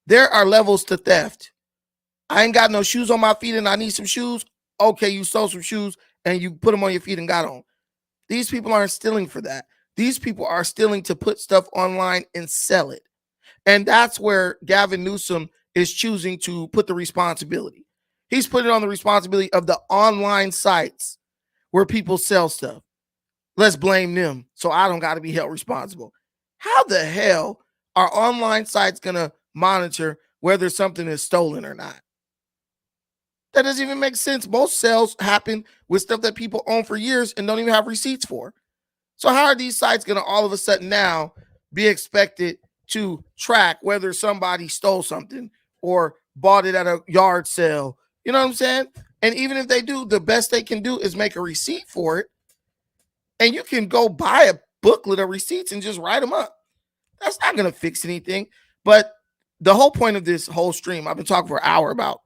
A: there are levels to theft. I ain't got no shoes on my feet and I need some shoes. Okay, you stole some shoes and you put them on your feet and got on. These people aren't stealing for that. These people are stealing to put stuff online and sell it. And that's where Gavin Newsom is choosing to put the responsibility. He's putting on the responsibility of the online sites where people sell stuff. Let's blame them so I don't got to be held responsible. How the hell are online sites going to monitor whether something is stolen or not? That doesn't even make sense. Most sales happen with stuff that people own for years and don't even have receipts for. So how are these sites going to all of a sudden now be expected to track whether somebody stole something or bought it at a yard sale? You know what I'm saying? And even if they do, the best they can do is make a receipt for it. And you can go buy a booklet of receipts and just write them up. That's not going to fix anything. But the whole point of this whole stream, I've been talking for an hour about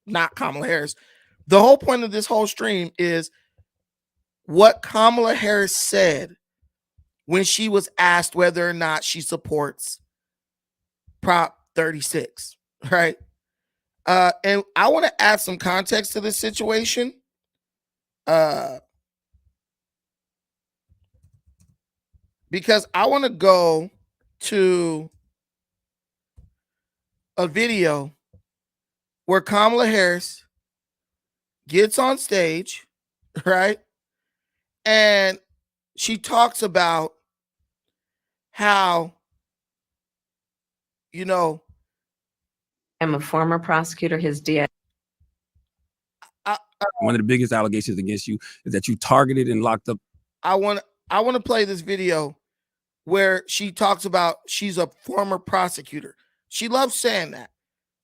A: not Kamala Harris. The whole point of this whole stream is what Kamala Harris said when she was asked whether or not she supports Prop 36, right? And I want to add some context to this situation. Because I want to go to a video where Kamala Harris gets on stage, right? And she talks about how, you know,
F: I'm a former prosecutor, his DNA.
G: One of the biggest allegations against you is that you targeted and locked up.
A: I want to play this video where she talks about she's a former prosecutor. She loves saying that.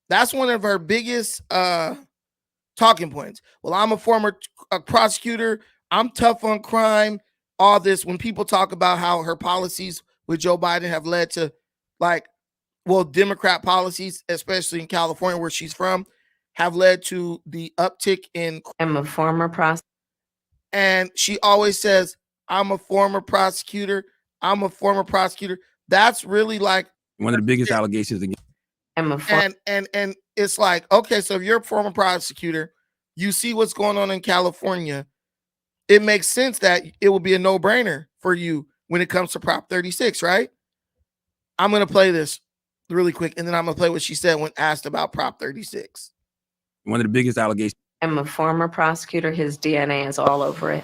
A: That's one of her biggest talking points. Well, I'm a former prosecutor. I'm tough on crime. All this, when people talk about how her policies with Joe Biden have led to, like, well, Democrat policies, especially in California where she's from, have led to the uptick in.
F: I'm a former prosecutor.
A: And she always says, I'm a former prosecutor. I'm a former prosecutor. That's really like
G: One of the biggest allegations against.
F: I'm a
A: and it's like, okay, so if you're a former prosecutor, you see what's going on in California, it makes sense that it will be a no-brainer for you when it comes to Prop 36, right? I'm going to play this really quick, and then I'm going to play what she said when asked about Prop 36.
G: One of the biggest allegations.
F: I'm a former prosecutor. His DNA is all over it.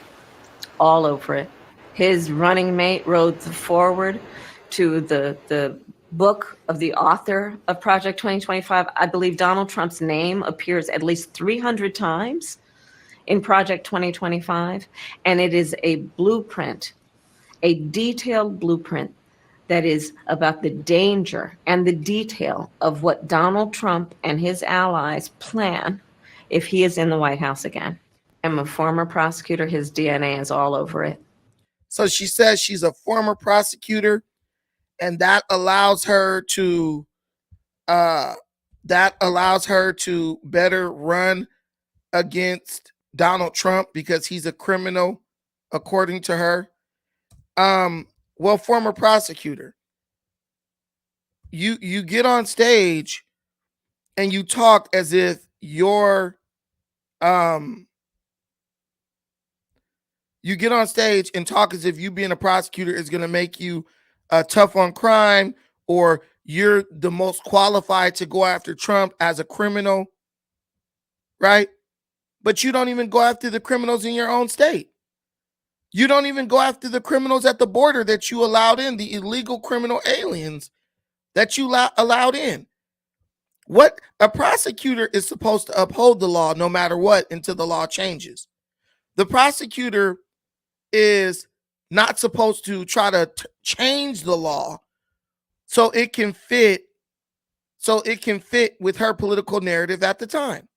F: All over it. His running mate wrote forward to the book of the author of Project 2025. I believe Donald Trump's name appears at least 300 times in Project 2025, and it is a blueprint, a detailed blueprint that is about the danger and the detail of what Donald Trump and his allies plan if he is in the White House again. I'm a former prosecutor. His DNA is all over it.
A: So she says she's a former prosecutor, and that allows her to better run against Donald Trump because he's a criminal, according to her. Well, former prosecutor, you get on stage and you talk as if you're you get on stage and talk as if you being a prosecutor is going to make you tough on crime, or you're the most qualified to go after Trump as a criminal, right? But you don't even go after the criminals in your own state. You don't even go after the criminals at the border that you allowed in, the illegal criminal aliens that you allowed in. What a prosecutor is supposed to uphold the law no matter what until the law changes. The prosecutor is not supposed to try to change the law so it can fit with her political narrative at the time.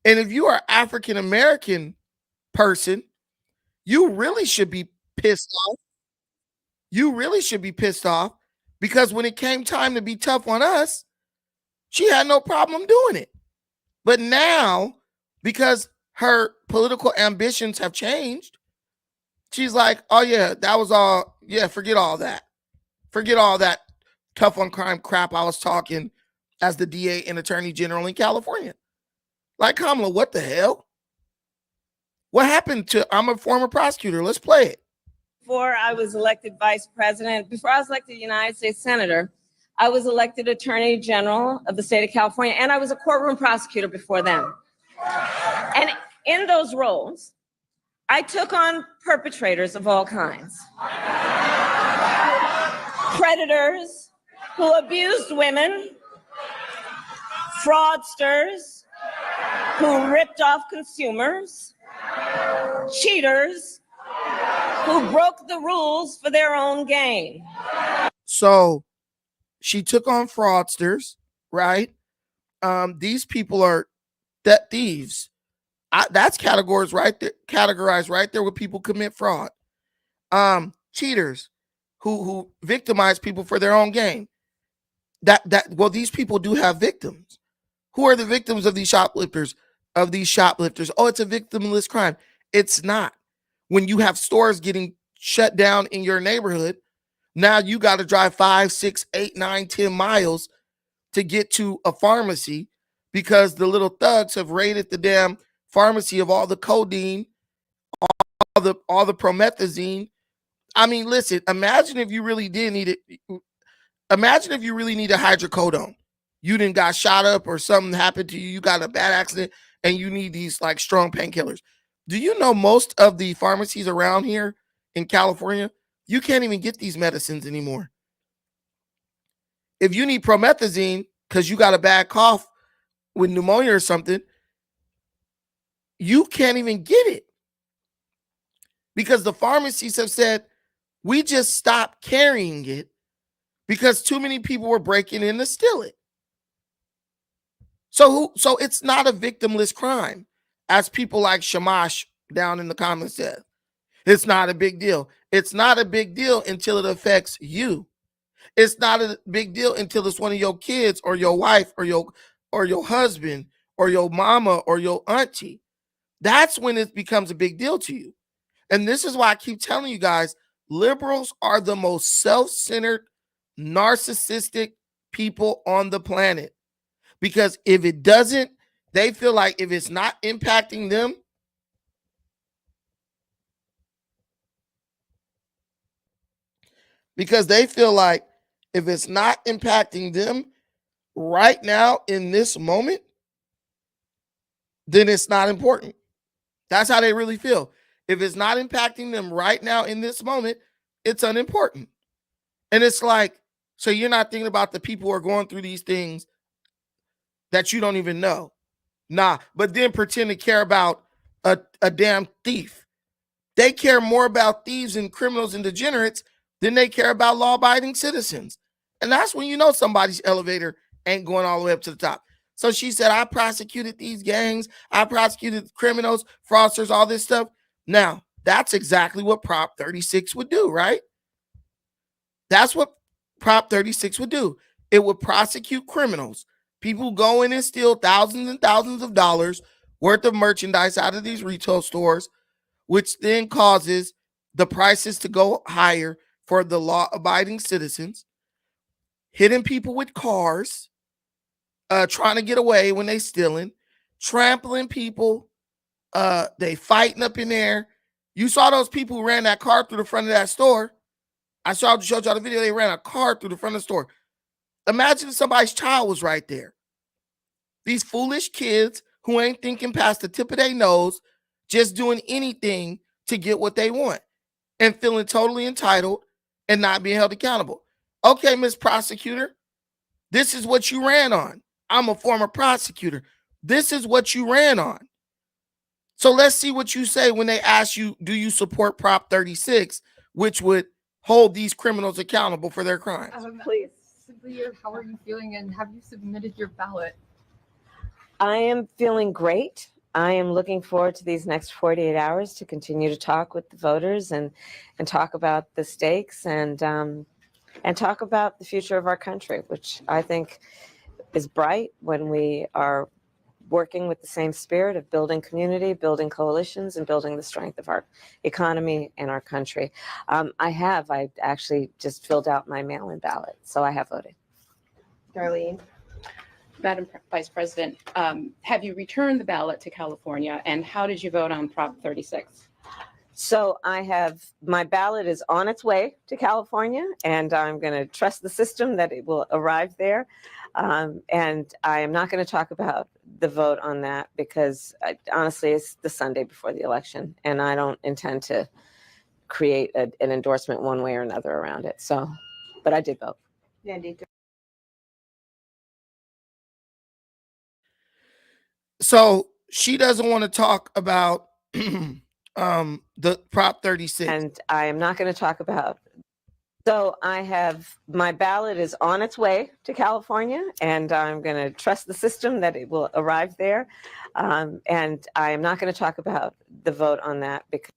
A: And if you are African American person, you really should be pissed off. You really should be pissed off because when it came time to be tough on us, she had no problem doing it. But now, because her political ambitions have changed, she's like, oh yeah, that was all. Yeah, forget all that. Forget all that tough on crime crap I was talking as the DA and Attorney General in California. Like, Kamala, what the hell? What happened to I'm a former prosecutor? Let's play it.
H: Before I was elected vice president, before I was elected United States Senator, I was elected Attorney General of the state of California, and I was a courtroom prosecutor before then. And in those roles, I took on perpetrators of all kinds. Predators who abused women, fraudsters who ripped off consumers, cheaters who broke the rules for their own gain.
A: So she took on fraudsters, right? These people are thieves. That's categorized right there where people commit fraud. Cheaters who victimize people for their own gain. Well, these people do have victims. Who are the victims of these shoplifters? Oh, it's a victimless crime. It's not. When you have stores getting shut down in your neighborhood, now you got to drive 5, 6, 8, 9, 10 miles to get to a pharmacy because the little thugs have raided the damn pharmacy of all the codeine, all the promethazine. I mean, listen, imagine if you really did need it. Imagine if you really need a hydrocodone. You didn't got shot up or something happened to you. You got a bad accident and you need these like strong painkillers. Do you know most of the pharmacies around here in California, you can't even get these medicines anymore. If you need promethazine because you got a bad cough with pneumonia or something, you can't even get it because the pharmacies have said, we just stopped carrying it because too many people were breaking in to steal it. So it's not a victimless crime, as people like Shamash down in the comments said. It's not a big deal. It's not a big deal until it affects you. It's not a big deal until it's one of your kids or your wife or your husband or your mama or your auntie. That's when it becomes a big deal to you. And this is why I keep telling you guys, liberals are the most self-centered, narcissistic people on the planet. Because if it doesn't, they feel like if it's not impacting them, because they feel like if it's not impacting them right now in this moment, then it's not important. That's how they really feel. If it's not impacting them right now in this moment, it's unimportant. And it's like, so you're not thinking about the people who are going through these things that you don't even know. Nah, but then pretend to care about a damn thief. They care more about thieves and criminals and degenerates than they care about law-abiding citizens. And that's when you know somebody's elevator ain't going all the way up to the top. So she said, I prosecuted these gangs. I prosecuted criminals, fraudsters, all this stuff. Now, that's exactly what Prop 36 would do, right? That's what Prop 36 would do. It would prosecute criminals. People who go in and steal thousands and thousands of dollars worth of merchandise out of these retail stores, which then causes the prices to go higher for the law-abiding citizens, hitting people with cars, trying to get away when they stealing, trampling people, they fighting up in there. You saw those people who ran that car through the front of that store. I showed y'all the video. They ran a car through the front of the store. Imagine if somebody's child was right there. These foolish kids who ain't thinking past the tip of their nose, just doing anything to get what they want and feeling totally entitled and not being held accountable. Okay, Miss Prosecutor, this is what you ran on. I'm a former prosecutor. This is what you ran on. So let's see what you say when they ask you, do you support Prop 36, which would hold these criminals accountable for their crimes?
F: Please.
I: How are you feeling, and have you submitted your ballot?
F: I am feeling great. I am looking forward to these next 48 hours to continue to talk with the voters and talk about the stakes and talk about the future of our country, which I think is bright when we are working with the same spirit of building community, building coalitions, and building the strength of our economy and our country. I actually just filled out my mail-in ballot, so I have voted.
I: Darlene.
J: Madam Vice President, have you returned the ballot to California, and how did you vote on Prop 36?
F: So my ballot is on its way to California, and I'm going to trust the system that it will arrive there. And I am not going to talk about the vote on that because honestly, it's the Sunday before the election, and I don't intend to create an endorsement one way or another around it. So, but I did vote.
A: So she doesn't want to talk about the Prop 36.
F: And I am not going to talk about. So my ballot is on its way to California, and I'm going to trust the system that it will arrive there. And I am not going to talk about the vote on that because,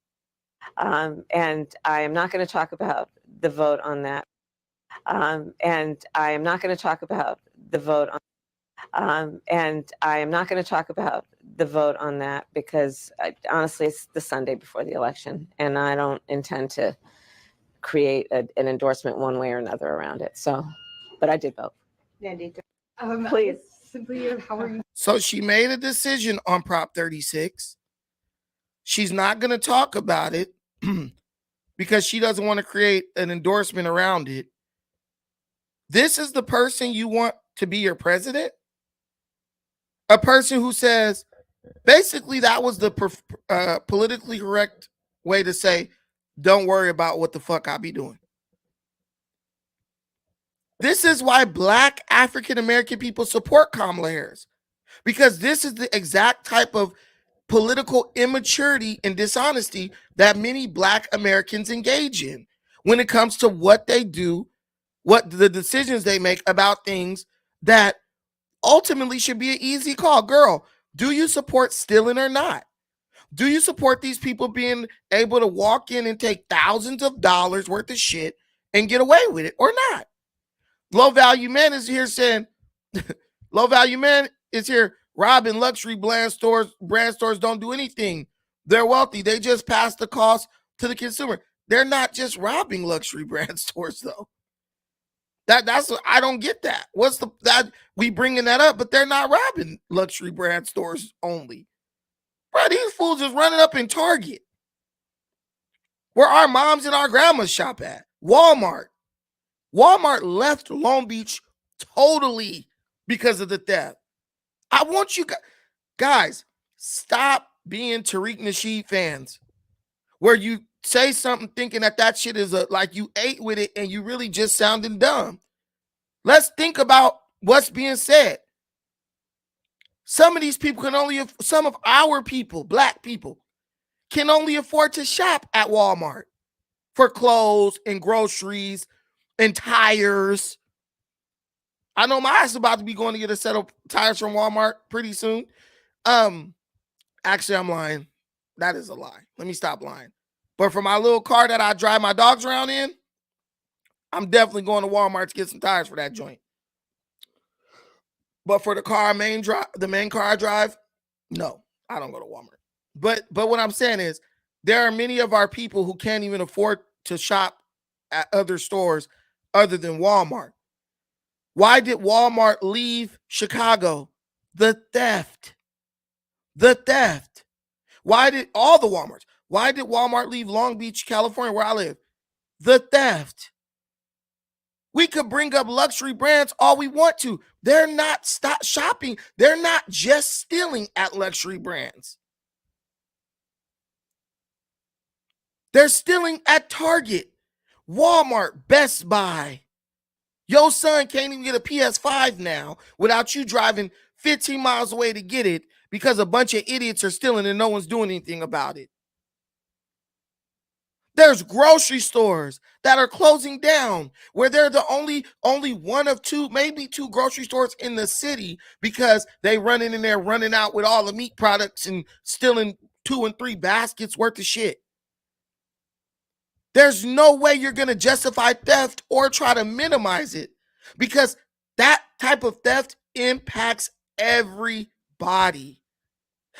F: and I am not going to talk about the vote on that. And I am not going to talk about the vote on. And I am not going to talk about the vote on that because honestly, it's the Sunday before the election, and I don't intend to create an endorsement one way or another around it. So, but I did vote.
I: Please.
F: Please.
I: Simply, how are you?
A: So she made a decision on Prop 36. She's not going to talk about it because she doesn't want to create an endorsement around it. This is the person you want to be your president? A person who says, basically, that was the politically correct way to say, don't worry about what the fuck I be doing. This is why Black African-American people support Kamala Harris, because this is the exact type of political immaturity and dishonesty that many Black Americans engage in when it comes to what they do, what the decisions they make about things that ultimately should be an easy call. Girl, do you support stealing or not? Do you support these people being able to walk in and take thousands of dollars worth of shit and get away with it or not? Low value man is here saying, low value man is here robbing luxury brand stores don't do anything. They're wealthy. They just pass the cost to the consumer. They're not just robbing luxury brand stores though. That's I don't get that. What's that we bringing that up, but they're not robbing luxury brand stores only. Bro, these fools is running up in Target, where our moms and our grandmas shop at. Walmart. Walmart left Long Beach totally because of the theft. I want you guys, stop being Tariq Nasheed fans, where you say something thinking that shit is like you ate with it and you really just sounding dumb. Let's think about what's being said. Some of these people some of our people, Black people, can only afford to shop at Walmart for clothes and groceries and tires. I know my ass is about to be going to get a set of tires from Walmart pretty soon. Actually, I'm lying. That is a lie. Let me stop lying. But for my little car that I drive my dogs around in, I'm definitely going to Walmart to get some tires for that joint. But for the main car I drive, no, I don't go to Walmart. But what I'm saying is, there are many of our people who can't even afford to shop at other stores other than Walmart. Why did Walmart leave Chicago? The theft. The theft. Why did all the Walmarts? Why did Walmart leave Long Beach, California, where I live? The theft. We could bring up luxury brands all we want to. They're not shopping. They're not just stealing at luxury brands. They're stealing at Target, Walmart, Best Buy. Your son can't even get a PS5 now without you driving 15 miles away to get it because a bunch of idiots are stealing and no one's doing anything about it. There's grocery stores that are closing down where they're the only one of two, maybe two grocery stores in the city because they running in there, running out with all the meat products and stealing 2 and 3 baskets worth of shit. There's no way you're going to justify theft or try to minimize it because that type of theft impacts everybody.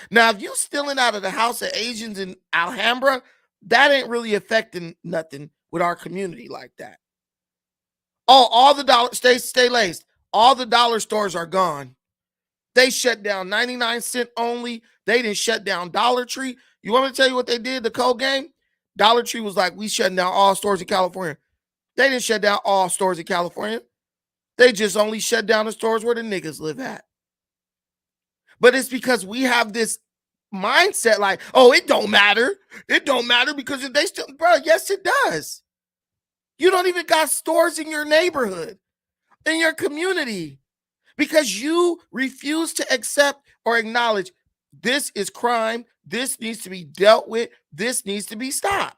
A: Now, if you stealing out of the House of Asians in Alhambra, that ain't really affecting nothing with our community like that. Oh, all the stay laced. All the dollar stores are gone. They shut down 99-cent only. They didn't shut down Dollar Tree. You want me to tell you what they did, the code game? Dollar Tree was like, we shutting down all stores in California. They didn't shut down all stores in California. They just only shut down the stores where the niggas live at. But it's because we have this mindset like, oh, it don't matter. It don't matter because if they still, bro, yes, it does. You don't even got stores in your neighborhood, in your community, because you refuse to accept or acknowledge this is crime. This needs to be dealt with. This needs to be stopped.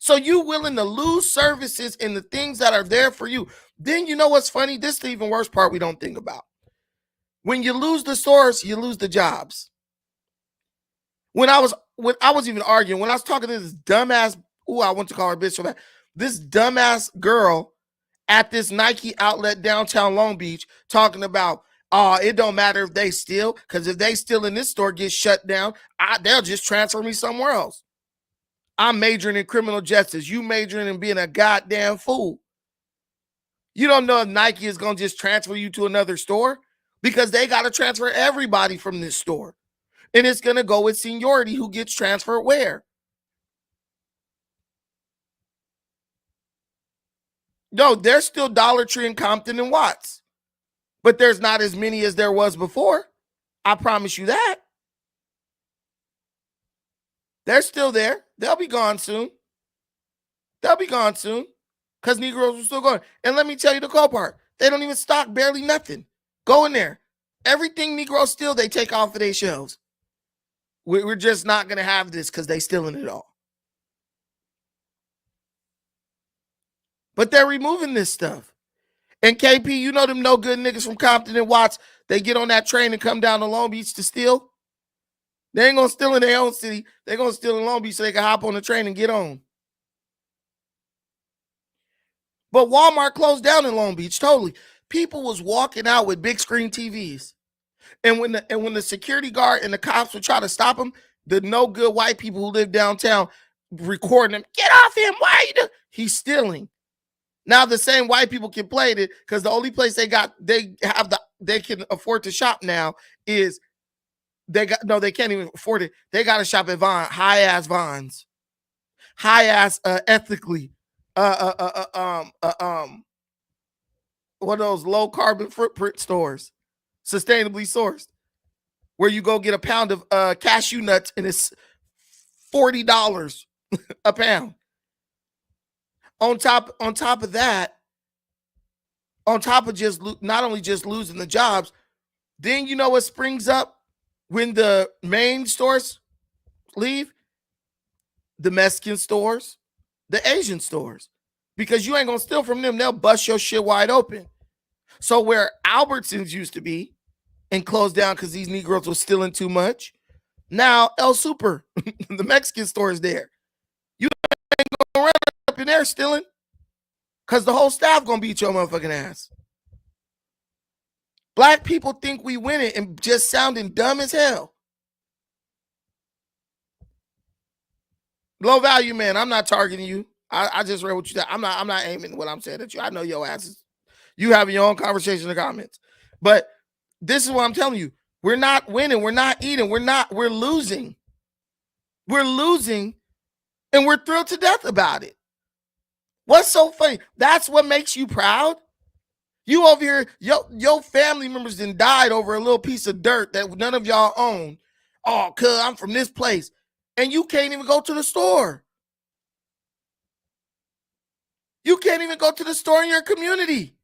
A: So you willing to lose services and the things that are there for you. Then you know what's funny? This is the even worse part we don't think about. When you lose the stores, you lose the jobs. When I was even arguing, when I was talking to this dumbass, I want to call her bitch so bad. This dumbass girl at this Nike outlet downtown Long Beach talking about, it don't matter if they steal, because if they steal in this store, get shut down, they'll just transfer me somewhere else. I'm majoring in criminal justice. You majoring in being a goddamn fool. You don't know if Nike is going to just transfer you to another store. because they got to transfer everybody from this store. And it's going to go with seniority who gets transferred where. No, there's still Dollar Tree in Compton and Watts, but there's not as many as there was before. I promise you that. They're still there. They'll be gone soon. They'll be gone soon because Negroes are still going. And let me tell you the cool part. They don't even stock barely nothing. Go in there. Everything Negroes steal, they take off of their shelves. We're just not going to have this because they stealing it all. But they're removing this stuff. And KP, you know them no good niggas from Compton and Watts, they get on that train and come down to Long Beach to steal. They ain't going to steal in their own city. They're going to steal in Long Beach so they can hop on the train and get on. But Walmart closed down in Long Beach, totally. People was walking out with big screen TVs. And when the security guard and the cops would try to stop them, the no good white people who live downtown recording them, get off him, why are you doing? He's stealing. Now the same white people can play it because the only place they can afford to shop now is they can't even afford it. They got to shop at Vons, high ass Vons, high ass ethically, one of those low carbon footprint stores, sustainably sourced, where you go get a pound of cashew nuts and it's $40 a pound. On top of that, on top of just not only just losing the jobs, then you know what springs up when the main stores leave? The Mexican stores, the Asian stores, because you ain't gonna steal from them. They'll bust your shit wide open. So where Albertsons used to be and closed down because these Negroes were stealing too much, now El Super, the Mexican store is there. You ain't gonna run up in there stealing because the whole staff gonna beat your motherfucking ass. Black people think we win it and just sounding dumb as hell. Low value man, I'm not targeting you. I just read what you said. I'm not aiming what I'm saying at you. I know your asses. You having your own conversation in the comments. But this is what I'm telling you. We're not winning. We're not eating. We're losing. We're losing, and we're thrilled to death about it. What's so funny? That's what makes you proud? You over here, your family members done died over a little piece of dirt that none of y'all own. Oh, cuz I'm from this place. And you can't even go to the store. You can't even go to the store in your community.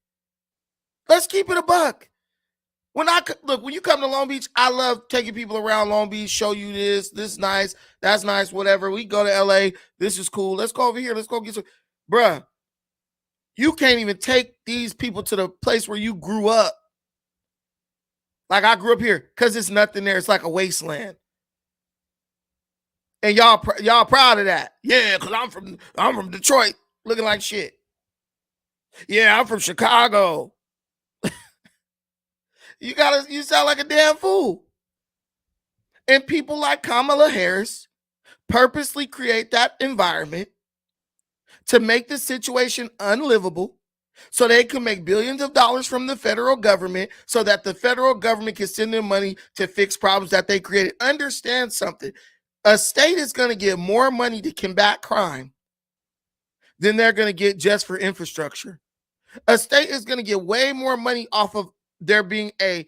A: Let's keep it a buck. When you come to Long Beach, I love taking people around Long Beach, show you this is nice, that's nice, whatever. We go to LA, this is cool. Let's go over here. Let's go get some. Bruh, you can't even take these people to the place where you grew up. Like I grew up here because it's nothing there. It's like a wasteland. And y'all proud of that. Yeah, because I'm from Detroit looking like shit. Yeah, I'm from Chicago. You sound like a damn fool. And people like Kamala Harris purposely create that environment to make the situation unlivable so they can make billions of dollars from the federal government so that the federal government can send them money to fix problems that they created. Understand something. A state is going to get more money to combat crime than they're going to get just for infrastructure. A state is going to get way more money off of there being a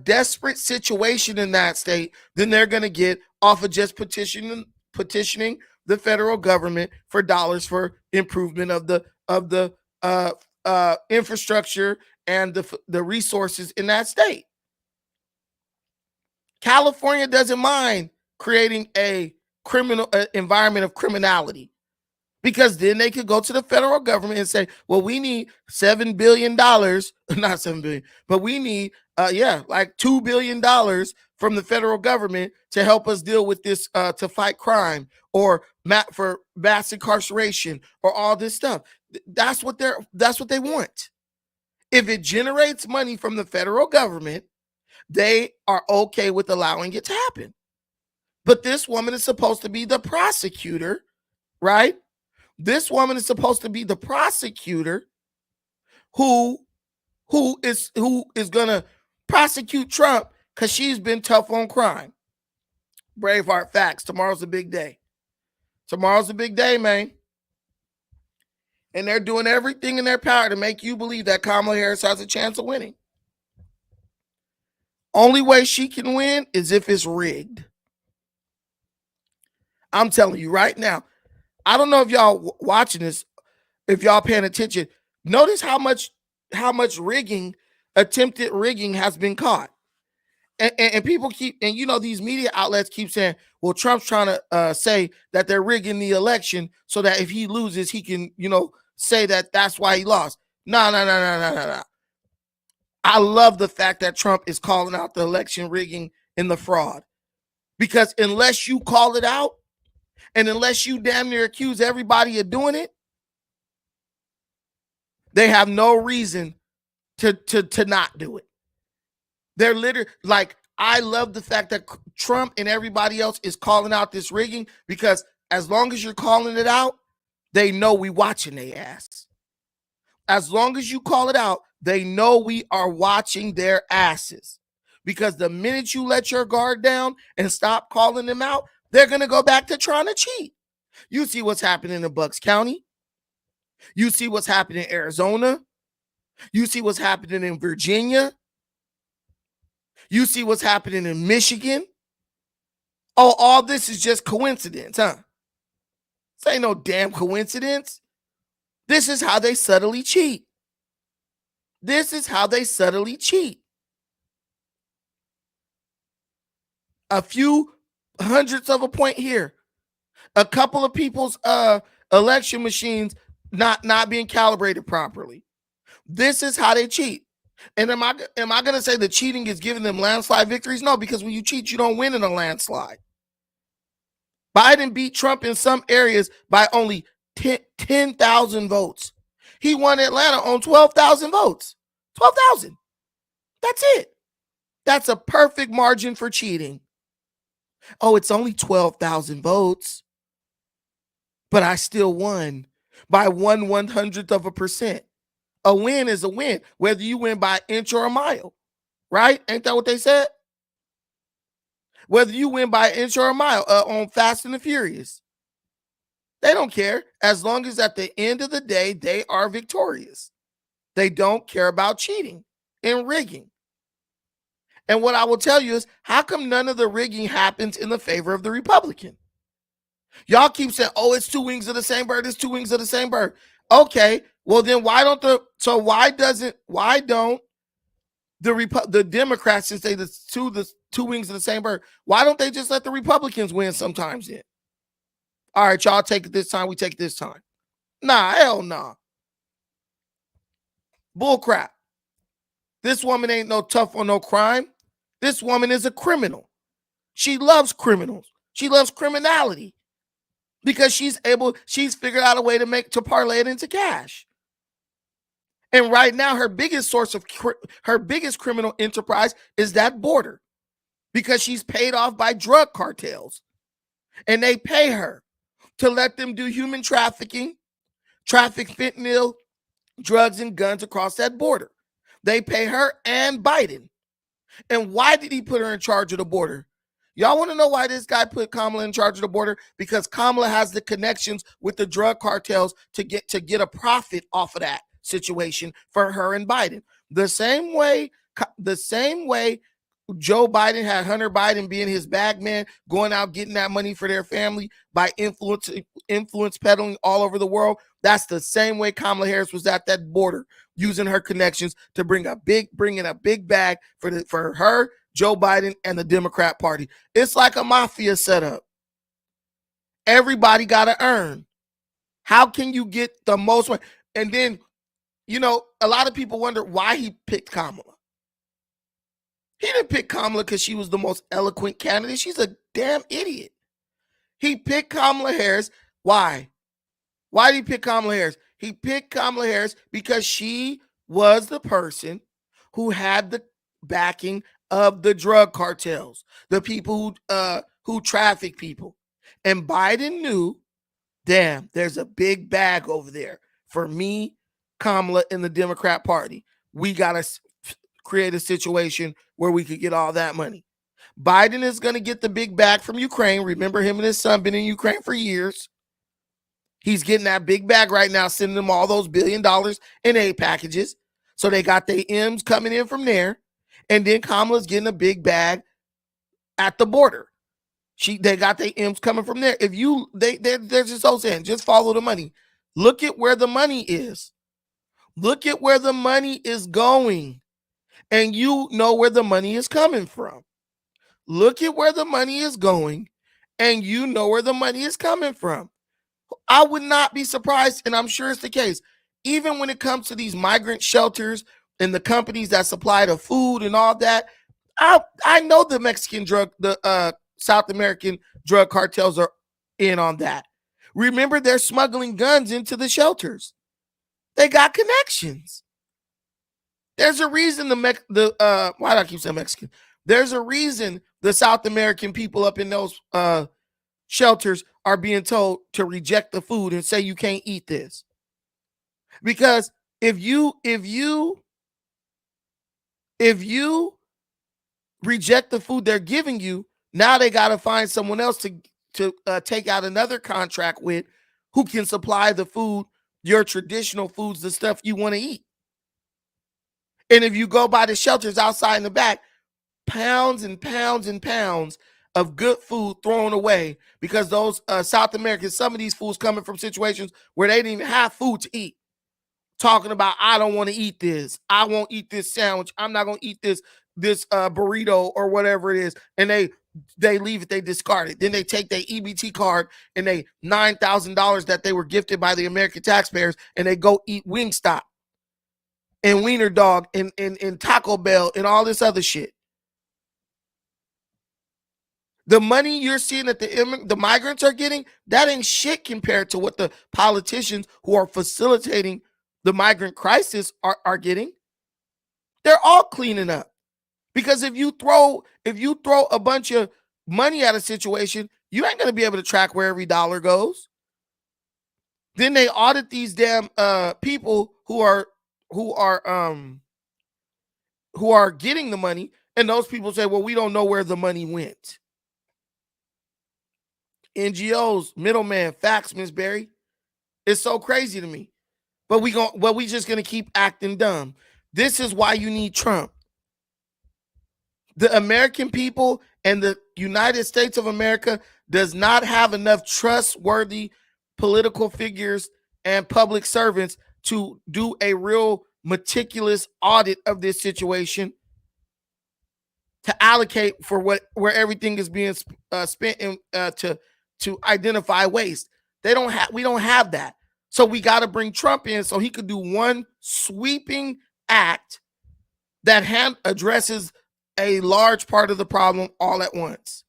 A: desperate situation in that state than they're going to get off of just petitioning the federal government for dollars for improvement of the infrastructure and the resources in that state. California doesn't mind creating a criminal environment of criminality, because then they could go to the federal government and say, well, we need $7 billion, not $7 billion, but we need, like $2 billion from the federal government to help us deal with this, to fight crime or for mass incarceration or all this stuff. That's what they want. If it generates money from the federal government, they are okay with allowing it to happen. But this woman is supposed to be the prosecutor, right? This woman is supposed to be the prosecutor who who is gonna prosecute Trump because she's been tough on crime. Braveheart facts. Tomorrow's a big day. Tomorrow's a big day, man. And they're doing everything in their power to make you believe that Kamala Harris has a chance of winning. Only way she can win is if it's rigged. I'm telling you right now. I don't know if y'all watching this, if y'all paying attention. Notice how much rigging, attempted rigging has been caught. And people keep, and you know, these media outlets keep saying, well, Trump's trying to say that they're rigging the election so that if he loses, he can, you know, say that that's why he lost. No. I love the fact that Trump is calling out the election rigging and the fraud, because unless you call it out and unless you damn near accuse everybody of doing it, they have no reason to not do it. They're literally like, I love the fact that Trump and everybody else is calling out this rigging, because as long as you're calling it out, they know we watching their ass. As long as you call it out, they know we are watching their asses. Because the minute you let your guard down and stop calling them out, they're going to go back to trying to cheat. You see what's happening in Bucks County. You see what's happening in Arizona. You see what's happening in Virginia. You see what's happening in Michigan. Oh, all this is just coincidence, huh? This ain't no damn coincidence. This is how they subtly cheat. This is how they subtly cheat. A few hundredths of a point here. A couple of people's election machines not being calibrated properly. This is how they cheat. And am I going to say the cheating is giving them landslide victories? No, because when you cheat, you don't win in a landslide. Biden beat Trump in some areas by only 10,000 votes. He won Atlanta on 12,000 votes. 12,000. That's it. That's a perfect margin for cheating. Oh, it's only 12,000 votes, but I still won by 1/100%. A win is a win, whether you win by an inch or a mile, right? Ain't that what they said? Whether you win by an inch or a mile on Fast and the Furious. They don't care, as long as at the end of the day, they are victorious. They don't care about cheating and rigging. And what I will tell you is, how come none of the rigging happens in the favor of the Republican? Y'all keep saying, oh, it's two wings of the same bird. It's two wings of the same bird. Okay, well then why don't the Democrats, since they the two wings of the same bird, why don't they just let the Republicans win sometimes then? All right, y'all take it this time, we take it this time. Nah, hell nah. Bull crap. This woman ain't no tough on no crime. This woman is a criminal. She loves criminals. She loves criminality because she's figured out a way to parlay it into cash. And right now, her biggest criminal enterprise is that border, because she's paid off by drug cartels, and they pay her to let them do human trafficking, traffic fentanyl, drugs, and guns across that border. They pay her and Biden. And why did he put her in charge of the border? Y'all want to know why this guy put Kamala in charge of the border? Because Kamala has the connections with the drug cartels to get a profit off of that situation for her and Biden. The same way Joe Biden had Hunter Biden being his bag man, going out getting that money for their family by influence peddling all over the world. That's the same way Kamala Harris was at that border, using her connections to bring in a big bag for her, Joe Biden, and the Democrat Party. It's like a mafia setup. Everybody got to earn. How can you get the most money? And then, you know, a lot of people wonder why he picked Kamala. He didn't pick Kamala because she was the most eloquent candidate. She's a damn idiot. He picked Kamala Harris. Why? Why did he pick Kamala Harris? He picked Kamala Harris because she was the person who had the backing of the drug cartels, the people who traffic people. And Biden knew, damn, there's a big bag over there for me, Kamala, and the Democrat Party. we got to create a situation where we could get all that money. Biden is going to get the big bag from Ukraine. Remember, him and his son been in Ukraine for years. He's getting that big bag right now, sending them all those $1 billion in aid packages. So they got their M's coming in from there. And then Kamala's getting a big bag at the border. They got their M's coming from there. If you, they're just so saying, just follow the money. Look at where the money is. Look at where the money is going. And you know where the money is coming from. Look at where the money is going. And you know where the money is coming from. I would not be surprised, and I'm sure it's the case, even when it comes to these migrant shelters and the companies that supply the food and all that. I know the Mexican South American drug cartels are in on that. Remember, they're smuggling guns into the shelters. They got connections. There's a reason why do I keep saying Mexican? There's a reason the South American people up in those shelters are being told to reject the food and say you can't eat this. Because if you reject the food they're giving you, now they got to find someone else to take out another contract with who can supply the food, your traditional foods, the stuff you want to eat. And if you go by the shelters outside in the back, pounds and pounds and pounds of good food thrown away because those South Americans, some of these foods coming from situations where they didn't even have food to eat. Talking about, I don't want to eat this. I won't eat this sandwich. I'm not going to eat this burrito or whatever it is. And they leave it, they discard it. Then they take their EBT card and they $9,000 that they were gifted by the American taxpayers and they go eat Wingstop and Wiener Dog and Taco Bell and all this other shit. The money you're seeing that the migrants are getting, that ain't shit compared to what the politicians who are facilitating the migrant crisis are getting. They're all cleaning up. Because if you throw a bunch of money at a situation, you ain't going to be able to track where every dollar goes. Then they audit these damn people who are getting the money, and those people say, well, we don't know where the money went. NGOs, middleman, facts, Miss Berry. It's so crazy to me. But we just gonna keep acting dumb. This is why you need Trump. The American people and the United States of America does not have enough trustworthy political figures and public servants to do a real meticulous audit of this situation, to allocate for where everything is being spent in, to identify waste. We don't have that. So we got to bring Trump in so he could do one sweeping act that addresses a large part of the problem all at once.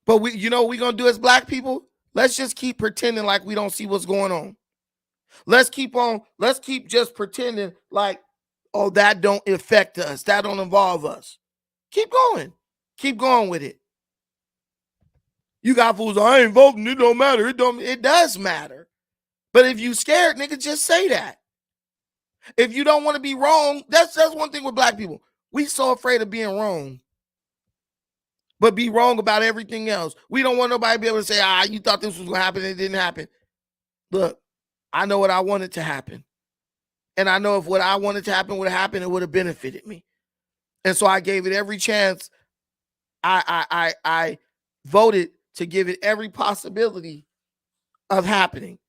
A: But what we're going to do as black people? Let's just keep pretending like we don't see what's going on. Let's keep just pretending like, oh, that don't affect us. That don't involve us. Keep going. Keep going with it. You got fools, I ain't voting. It don't matter. It does matter. But if you scared, nigga, just say that. If you don't want to be wrong, that's one thing with black people. We so afraid of being wrong. But be wrong about everything else. We don't want nobody to be able to say, you thought this was going to happen. It didn't happen. Look, I know what I wanted to happen. And I know if what I wanted to happen would have happened, it would have benefited me. And so I gave it every chance. I voted to give it every possibility of happening.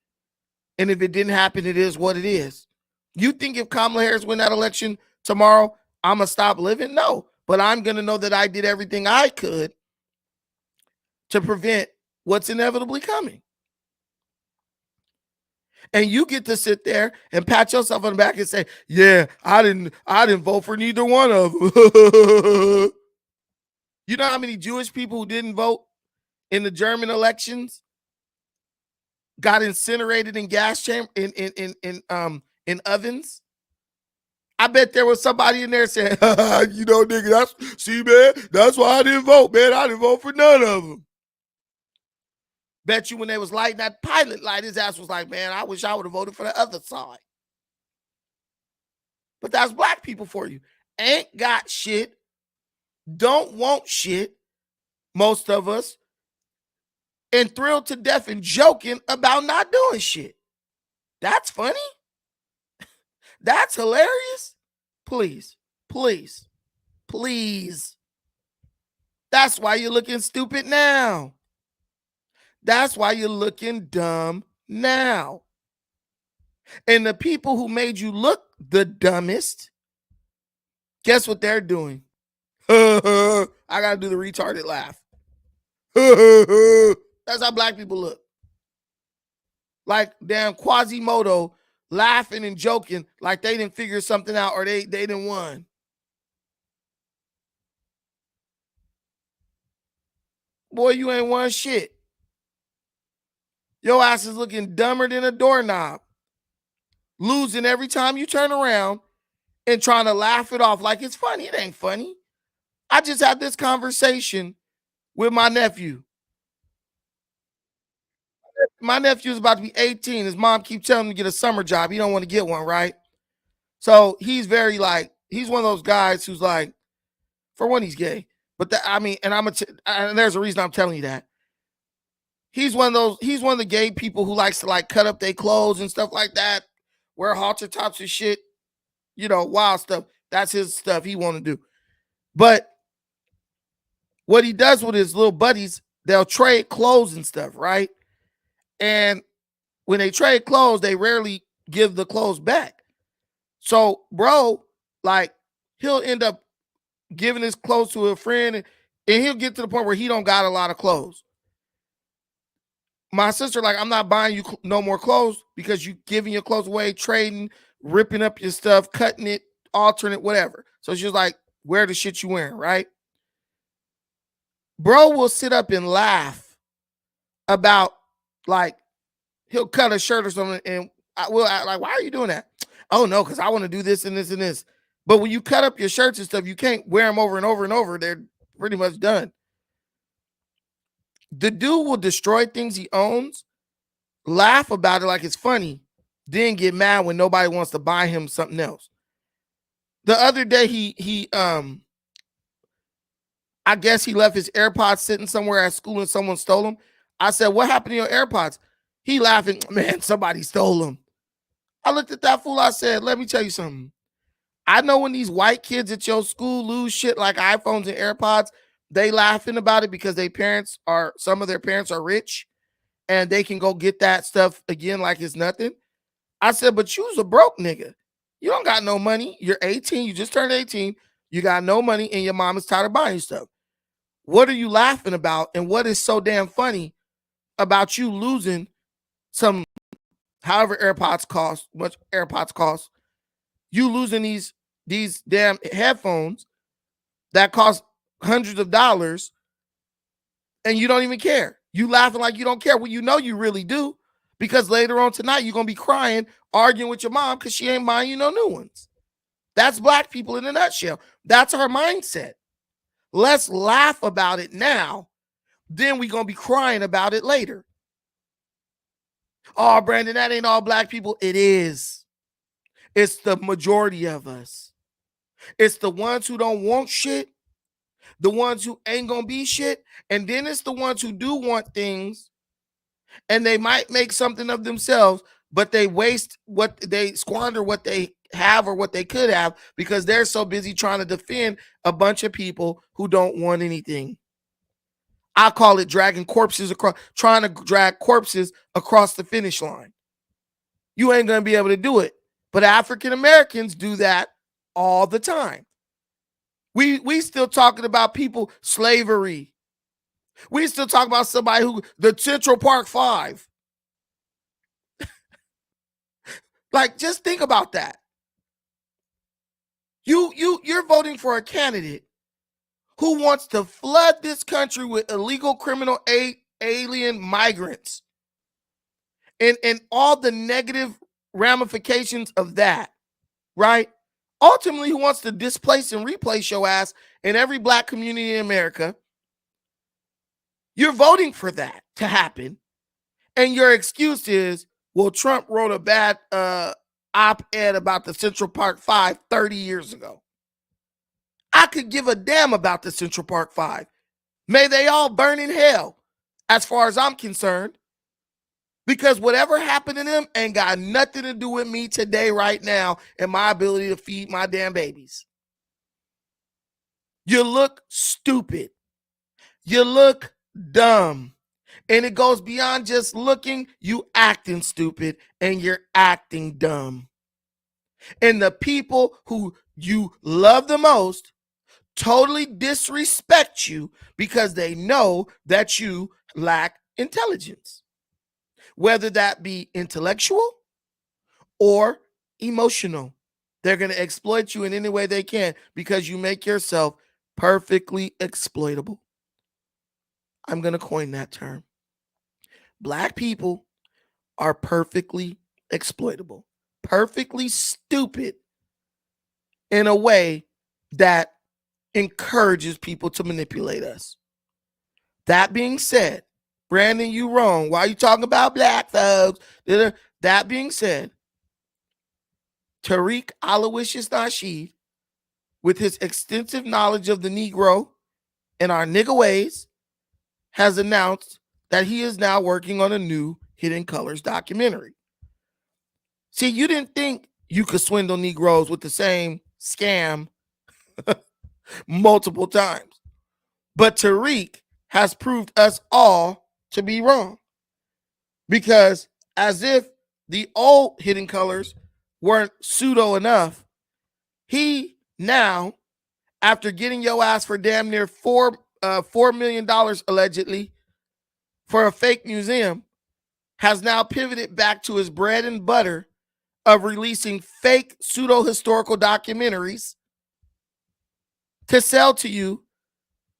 A: And if it didn't happen, it is what it is. You think if Kamala Harris win that election tomorrow, I'm going to stop living? No. But I'm going to know that I did everything I could to prevent what's inevitably coming. And you get to sit there and pat yourself on the back and say, yeah, I didn't vote for neither one of them. You know how many Jewish people who didn't vote in the German elections got incinerated in gas chamber in ovens? I bet there was somebody in there saying, nigga, man, that's why I didn't vote, man. I didn't vote for none of them. Bet you when they was lighting that pilot light, his ass was like, man, I wish I would have voted for the other side. But that's black people for you. Ain't got shit, don't want shit, most of us, and thrilled to death and joking about not doing shit. That's funny. That's hilarious. Please, please, please. That's why you're looking stupid now. That's why you're looking dumb now. And the people who made you look the dumbest, guess what they're doing? I gotta do the retarded laugh. That's how black people look. Like damn Quasimodo laughing and joking like they didn't figure something out or they didn't won. Boy, you ain't won shit. Your ass is looking dumber than a doorknob. Losing every time you turn around and trying to laugh it off like it's funny. It ain't funny. I just had this conversation with my nephew. My nephew's about to be 18. His mom keeps telling him to get a summer job. He don't want to get one, right? So he's very like, he's one of those guys who's like, for one, he's gay. But and there's a reason I'm telling you that. He's one of the gay people who likes to like cut up their clothes and stuff like that, wear halter tops and shit, wild stuff. That's his stuff he want to do. But what he does with his little buddies, they'll trade clothes and stuff, right? And when they trade clothes, they rarely give the clothes back. So, bro, like, he'll end up giving his clothes to a friend, and he'll get to the point where he don't got a lot of clothes. My sister, like, I'm not buying you no more clothes because you giving your clothes away, trading, ripping up your stuff, cutting it, altering it, whatever. So she's like, wear the shit you wearing, right? Bro will sit up and laugh about, like, he'll cut a shirt or something, and I will act like, why are you doing that? Oh, no, because I want to do this and this and this. But when you cut up your shirts and stuff, you can't wear them over and over and over. They're pretty much done. The dude will destroy things he owns, laugh about it like it's funny, then get mad when nobody wants to buy him something else. The other day, I guess he left his AirPods sitting somewhere at school and someone stole them. I said, what happened to your AirPods? He laughing, man, somebody stole them. I looked at that fool. I said, let me tell you something. I know when these white kids at your school lose shit like iPhones and AirPods, they laughing about it because some of their parents are rich and they can go get that stuff again like it's nothing. I said, but you's a broke nigga. You don't got no money. You're 18. You just turned 18. You got no money and your mom is tired of buying you stuff. What are you laughing about? And what is so damn funny about you losing some, however AirPods cost, much AirPods cost, you losing these damn headphones that cost hundreds of dollars and you don't even care. You laughing like you don't care. Well, you know you really do, because later on tonight you're going to be crying, arguing with your mom because she ain't buying you no new ones. That's black people in a nutshell. That's our mindset. Let's laugh about it now. Then we're going to be crying about it later. Oh, Brandon, that ain't all black people. It is. It's the majority of us. It's the ones who don't want shit, the ones who ain't gonna be shit, and then it's the ones who do want things, and they might make something of themselves, but they squander what they have or what they could have because they're so busy trying to defend a bunch of people who don't want anything. I call it trying to drag corpses across the finish line. You ain't gonna be able to do it, but African Americans do that all the time. We still talking about people, slavery. We still talk about somebody the Central Park Five. Like, just think about that. You're voting for a candidate who wants to flood this country with illegal criminal alien migrants and all the negative ramifications of that, right? Ultimately, who wants to displace and replace your ass in every black community in America. You're voting for that to happen. And your excuse is, well, Trump wrote a bad op-ed about the Central Park Five 30 years ago. I could give a damn about the Central Park Five. May they all burn in hell, as far as I'm concerned. Because whatever happened to them ain't got nothing to do with me today, right now, and my ability to feed my damn babies. You look stupid. You look dumb. And it goes beyond just looking, you acting stupid, and you're acting dumb. And the people who you love the most totally disrespect you because they know that you lack intelligence. Whether that be intellectual or emotional. They're going to exploit you in any way they can because you make yourself perfectly exploitable. I'm going to coin that term. Black people are perfectly exploitable, perfectly stupid in a way that encourages people to manipulate us. That being said, Brandon, you wrong. Why are you talking about black folks? That being said, Tariq Nasheed, with his extensive knowledge of the Negro and our nigga ways, has announced that he is now working on a new Hidden Colors documentary. See, you didn't think you could swindle Negroes with the same scam multiple times. But Tariq has proved us all to be wrong. Because as if the old Hidden Colors weren't pseudo enough, he now, after getting your ass for damn near $4 million allegedly for a fake museum, has now pivoted back to his bread and butter of releasing fake pseudo-historical documentaries to sell to you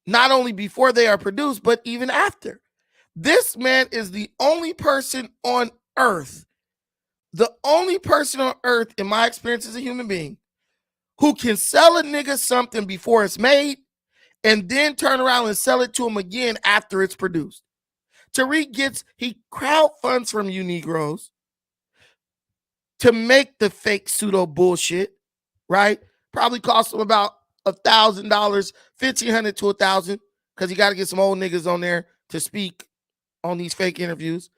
A: not only before they are produced, but even after. This man is the only person on earth, in my experience as a human being, who can sell a nigga something before it's made and then turn around and sell it to him again after it's produced. Tariq he crowdfunds from you Negroes to make the fake pseudo bullshit, right? Probably cost him about $1,000, $1,500 to $1,000, because you got to get some old niggas on there to speak on these fake interviews.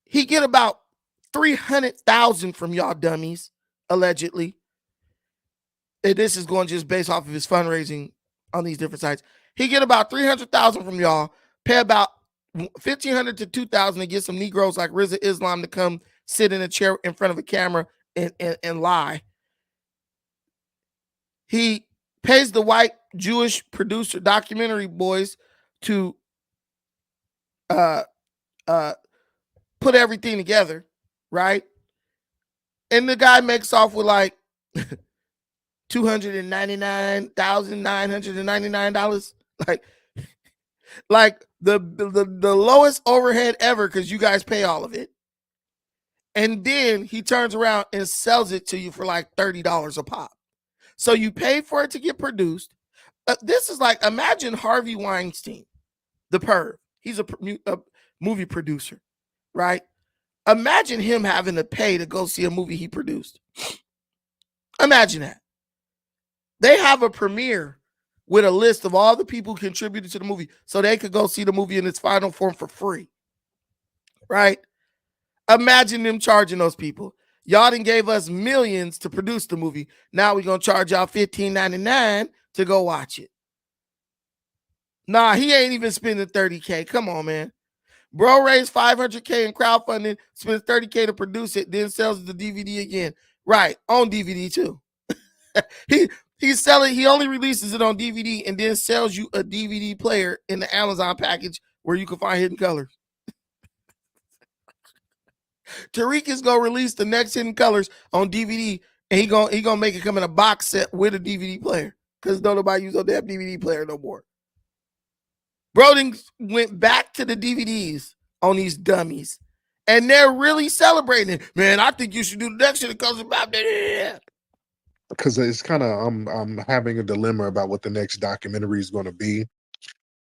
A: He get about 300,000 from y'all dummies, allegedly. And this is going just based off of his fundraising on these different sites. He get about 300,000 from y'all, pay about 1,500 to 2,000 to get some Negroes like Rizza Islam to come sit in a chair in front of a camera and lie. He pays the white Jewish producer documentary boys to put everything together, right? And the guy makes off with like $299,999, like the lowest overhead ever, because you guys pay all of it. And then he turns around and sells it to you for like $30 a pop. So you pay for it to get produced. This is like, imagine Harvey Weinstein, the perv. He's a movie producer, right? Imagine him having to pay to go see a movie he produced. Imagine that. They have a premiere with a list of all the people who contributed to the movie so they could go see the movie in its final form for free, right? Imagine them charging those people. Y'all done gave us millions to produce the movie. Now we're going to charge y'all $15.99 to go watch it. Nah, he ain't even spending $30K. Come on, man. Bro raised $500K in crowdfunding, spends $30K to produce it, then sells the DVD again. Right, on DVD too. He's selling, he only releases it on DVD and then sells you a DVD player in the Amazon package where you can find Hidden Colors. Tariq is gonna release the next Hidden Colors on DVD, and he gonna make it come in a box set with a DVD player, because don't nobody use no damn DVD player no more. Broding went back to the DVDs on these dummies, and they're really celebrating it. Man, I think you should do the next shit that comes about that.
K: Because it's kind of I'm having a dilemma about what the next documentary is going to be.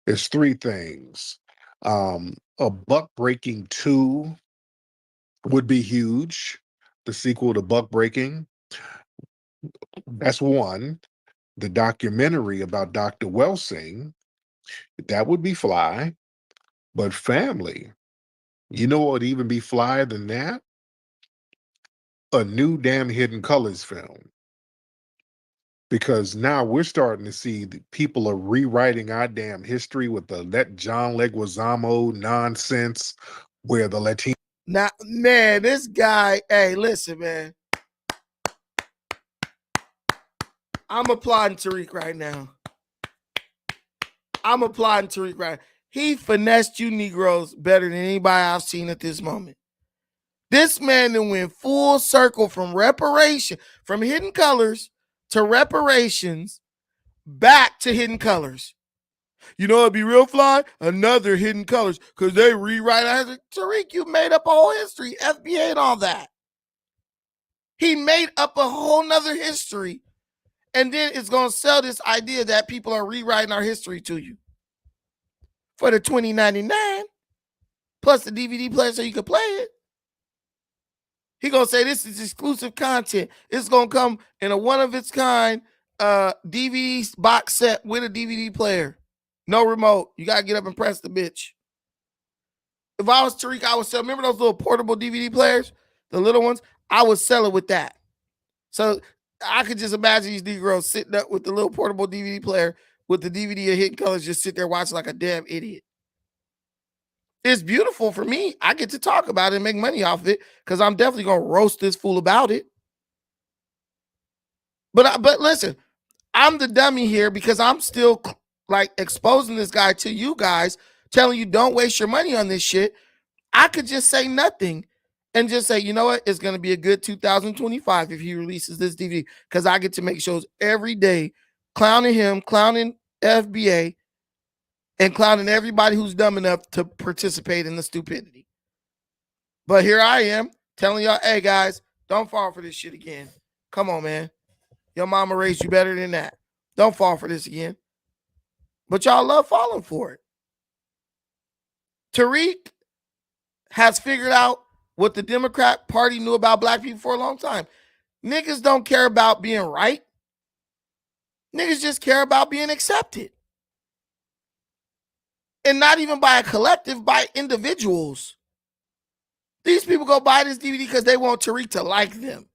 K: It's three things: a Buck Breaking 2, would be huge. The sequel to Buck Breaking. That's one. The documentary about Dr. Welsing. That would be fly. But family, you know what would even be flyer than that? A new damn Hidden Colors film. Because now we're starting to see that people are rewriting our damn history with the John Leguizamo nonsense, where the Latino.
A: Now, man, this guy, hey, listen, man. I'm applauding Tariq right now. He finessed you Negroes better than anybody I've seen at this moment. This man then went full circle from Hidden Colors to reparations, back to Hidden Colors. You know it'd be real fly? Another Hidden Colors, because they rewrite. Tariq, you made up a whole history, FBA and all that. He made up a whole nother history, and then it's going to sell this idea that people are rewriting our history to you for the $20.99 plus the DVD player so you can play it. He going to say this is exclusive content. It's going to come in a one-of-its-kind DVD box set with a DVD player. No remote. You got to get up and press the bitch. If I was Tariq, I would sell, remember those little portable DVD players? The little ones? I would sell it with that. So I could just imagine these Negroes sitting up with the little portable DVD player with the DVD of Hidden Colors, just sit there watching like a damn idiot. It's beautiful for me. I get to talk about it and make money off of it because I'm definitely going to roast this fool about it. But listen, I'm the dummy here because I'm still like exposing this guy to you guys, telling you don't waste your money on this shit. I could just say nothing and just say, you know what? It's going to be a good 2025 if he releases this DVD because I get to make shows every day clowning him, clowning FBA, and clowning everybody who's dumb enough to participate in the stupidity. But here I am telling y'all, hey, guys, don't fall for this shit again. Come on, man. Your mama raised you better than that. Don't fall for this again. But y'all love falling for it. Tariq has figured out what the Democrat Party knew about black people for a long time. Niggas don't care about being right. Niggas just care about being accepted. And not even by a collective, by individuals. These people go buy this DVD because they want Tariq to like them.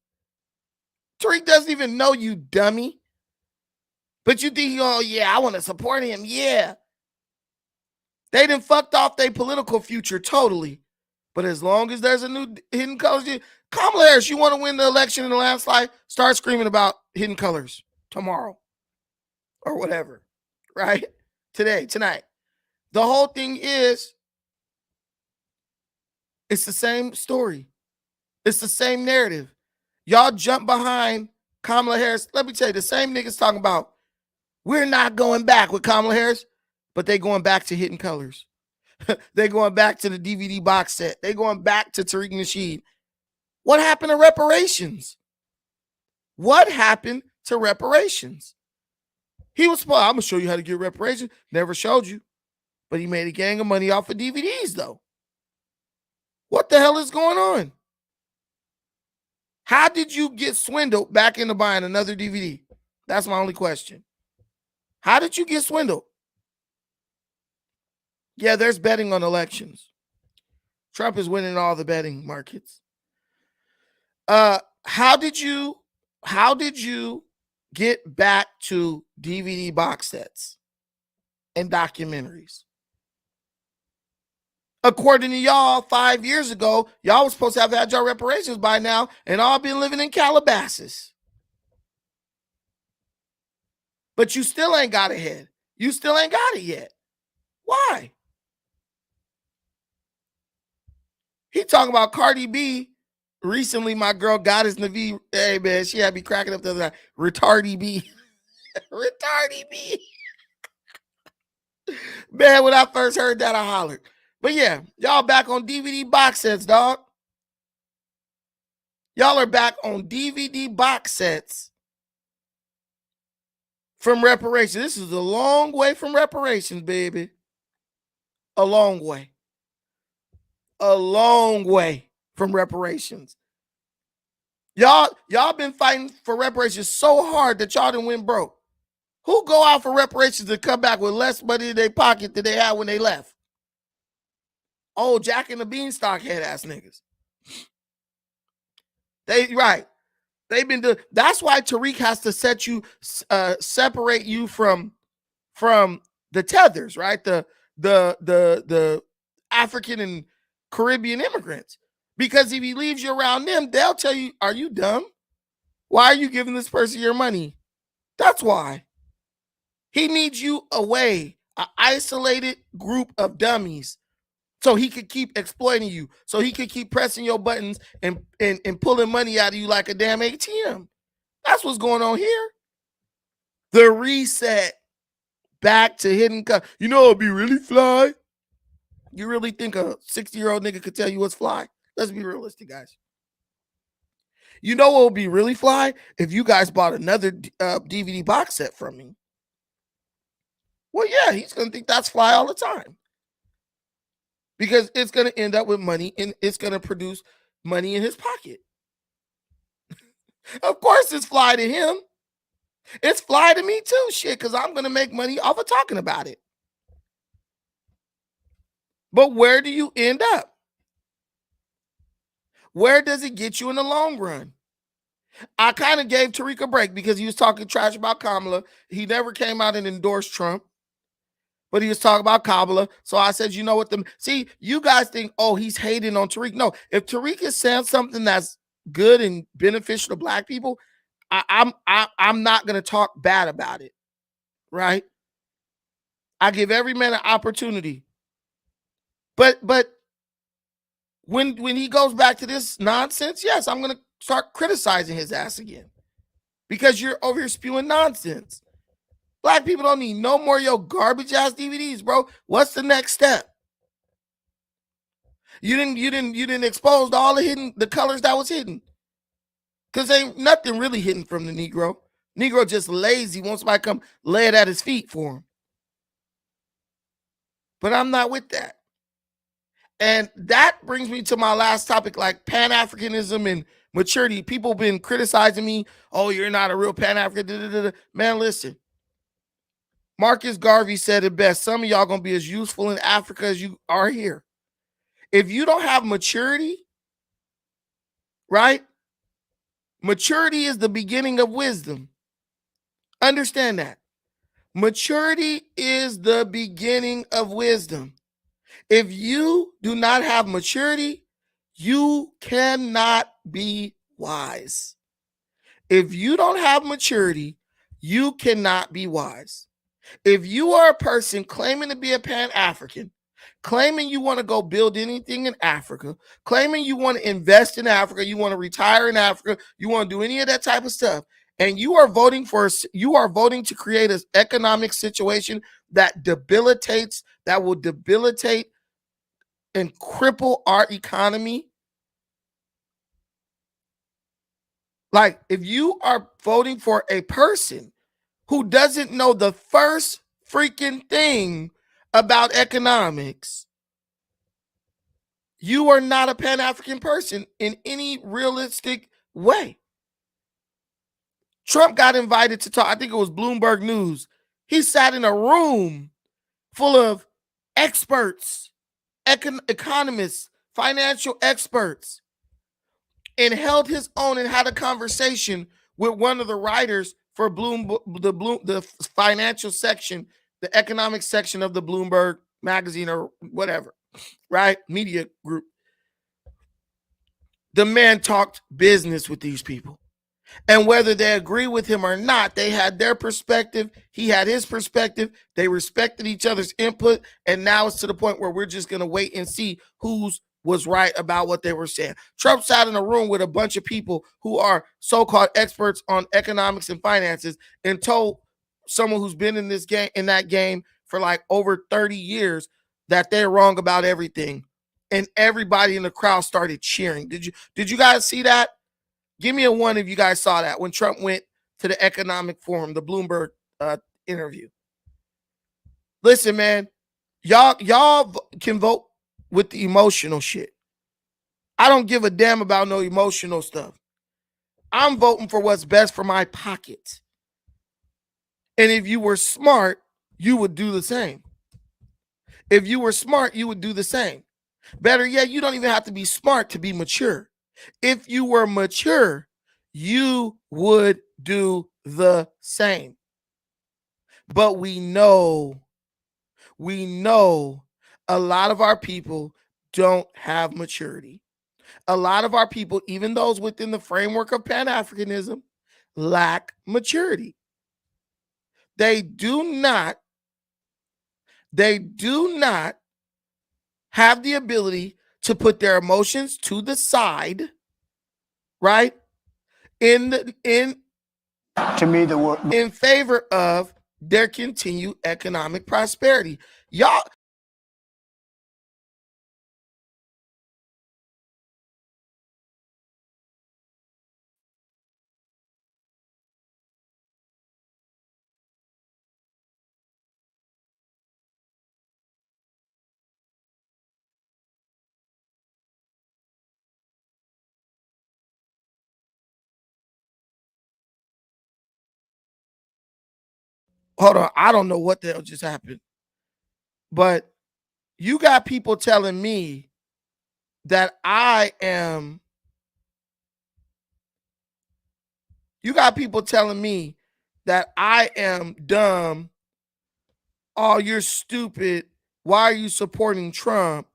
A: Tariq doesn't even know you, dummy. But you think, oh, yeah, I want to support him. Yeah. They done fucked off their political future totally. But as long as there's a new Hidden Colors, Kamala Harris, you want to win the election in the landslide, start screaming about Hidden Colors tomorrow or whatever, right? Tonight. The whole thing is, it's the same story. It's the same narrative. Y'all jump behind Kamala Harris. Let me tell you, the same niggas talking about, we're not going back with Kamala Harris, but they going back to Hidden Colors. They going back to the DVD box set. They going back to Tariq Nasheed. What happened to reparations? What happened to reparations? He was supposed, I'm going to show you how to get reparations. Never showed you. But he made a gang of money off of DVDs, though. What the hell is going on? How did you get swindled back into buying another DVD? That's my only question. How did you get swindled? Yeah, there's betting on elections. Trump is winning all the betting markets. How did you get back to DVD box sets and documentaries? According to y'all, 5 years ago, y'all was supposed to have had your reparations by now and all been living in Calabasas. But you still ain't got ahead. You still ain't got it yet. Why? He talking about Cardi B. Recently, my girl Goddess Navi. Hey, man, she had me cracking up the other night. Retardy B. Retardy B. Man, when I first heard that, I hollered. But yeah, y'all back on DVD box sets, dog. Y'all are back on DVD box sets from reparations. This is a long way from reparations, baby. A long way. A long way from reparations. Y'all been fighting for reparations so hard that y'all done went broke. Who go out for reparations and come back with less money in their pocket than they had when they left? Oh, Jack and the Beanstalk head ass niggas. They've been doing. That's why Tariq has to separate you from the tethers, right? The African and Caribbean immigrants. Because if he leaves you around them, they'll tell you, "Are you dumb? Why are you giving this person your money?" That's why. He needs you away, an isolated group of dummies, so he could keep exploiting you, so he could keep pressing your buttons and pulling money out of you like a damn ATM. That's what's going on here. The reset back to hidden cover. You know it'd be really fly? You really think a 60-year-old nigga could tell you what's fly? Let's be realistic, guys. You know what would be really fly? If you guys bought another DVD box set from me. Well, yeah, he's going to think that's fly all the time. Because it's going to end up with money and it's going to produce money in his pocket. Of course it's fly to him. It's fly to me too, shit, because I'm going to make money off of talking about it. But where do you end up? Where does it get you in the long run? I kind of gave Tariq a break because he was talking trash about Kamala. He never came out and endorsed Trump, but he was talking about Kamala. So I said, you know what? See, you guys think, oh, he's hating on Tariq. No, if Tariq is saying something that's good and beneficial to black people, I'm not going to talk bad about it, right? I give every man an opportunity. But when he goes back to this nonsense, yes, I'm going to start criticizing his ass again because you're over here spewing nonsense. Black people don't need no more of your garbage ass DVDs, bro. What's the next step? You didn't expose all the colors that was hidden. Because ain't nothing really hidden from the Negro. Negro just lazy, wants somebody to come lay it at his feet for him. But I'm not with that. And that brings me to my last topic, like pan-Africanism and maturity. People have been criticizing me. Oh, you're not a real pan-African. Man, listen. Marcus Garvey said it best. Some of y'all going to be as useful in Africa as you are here. If you don't have maturity, right? Maturity is the beginning of wisdom. Understand that. Maturity is the beginning of wisdom. If you do not have maturity, you cannot be wise. If you don't have maturity, you cannot be wise. If you are a person claiming to be a Pan-African, claiming you want to go build anything in Africa, claiming you want to invest in Africa, you want to retire in Africa, you want to do any of that type of stuff, and you are voting to create an economic situation that will debilitate and cripple our economy. Like, if you are voting for a person who doesn't know the first freaking thing about economics, you are not a Pan-African person in any realistic way. Trump got invited to talk. I think it was Bloomberg News. He sat in a room full of experts, economists, financial experts, and held his own and had a conversation with one of the writers for the financial section, the economic section of the Bloomberg magazine or whatever, right? Media group. The man talked business with these people. And whether they agree with him or not, they had their perspective. He had his perspective. They respected each other's input. And now it's to the point where we're just going to wait and see who's was right about what they were saying. Trump sat in a room with a bunch of people who are so-called experts on economics and finances and told someone who's been in that game for like over 30 years that they're wrong about everything. And everybody in the crowd started cheering. Did you guys see that? Give me a one if you guys saw that when Trump went to the economic forum, the Bloomberg interview. Listen, man, y'all can vote with the emotional shit. I don't give a damn about no emotional stuff. I'm voting for what's best for my pocket. And if you were smart, you would do the same. If you were smart, you would do the same. Better yet, you don't even have to be smart to be mature. If you were mature, you would do the same. But we know a lot of our people don't have maturity. A lot of our people, even those within the framework of pan-Africanism, lack maturity. They do not have the ability to put their emotions to the side, right? In favor of their continued economic prosperity. Y'all, hold on, I don't know what the hell just happened, but you got people telling me that I am dumb. Oh, you're stupid. Why are you supporting Trump?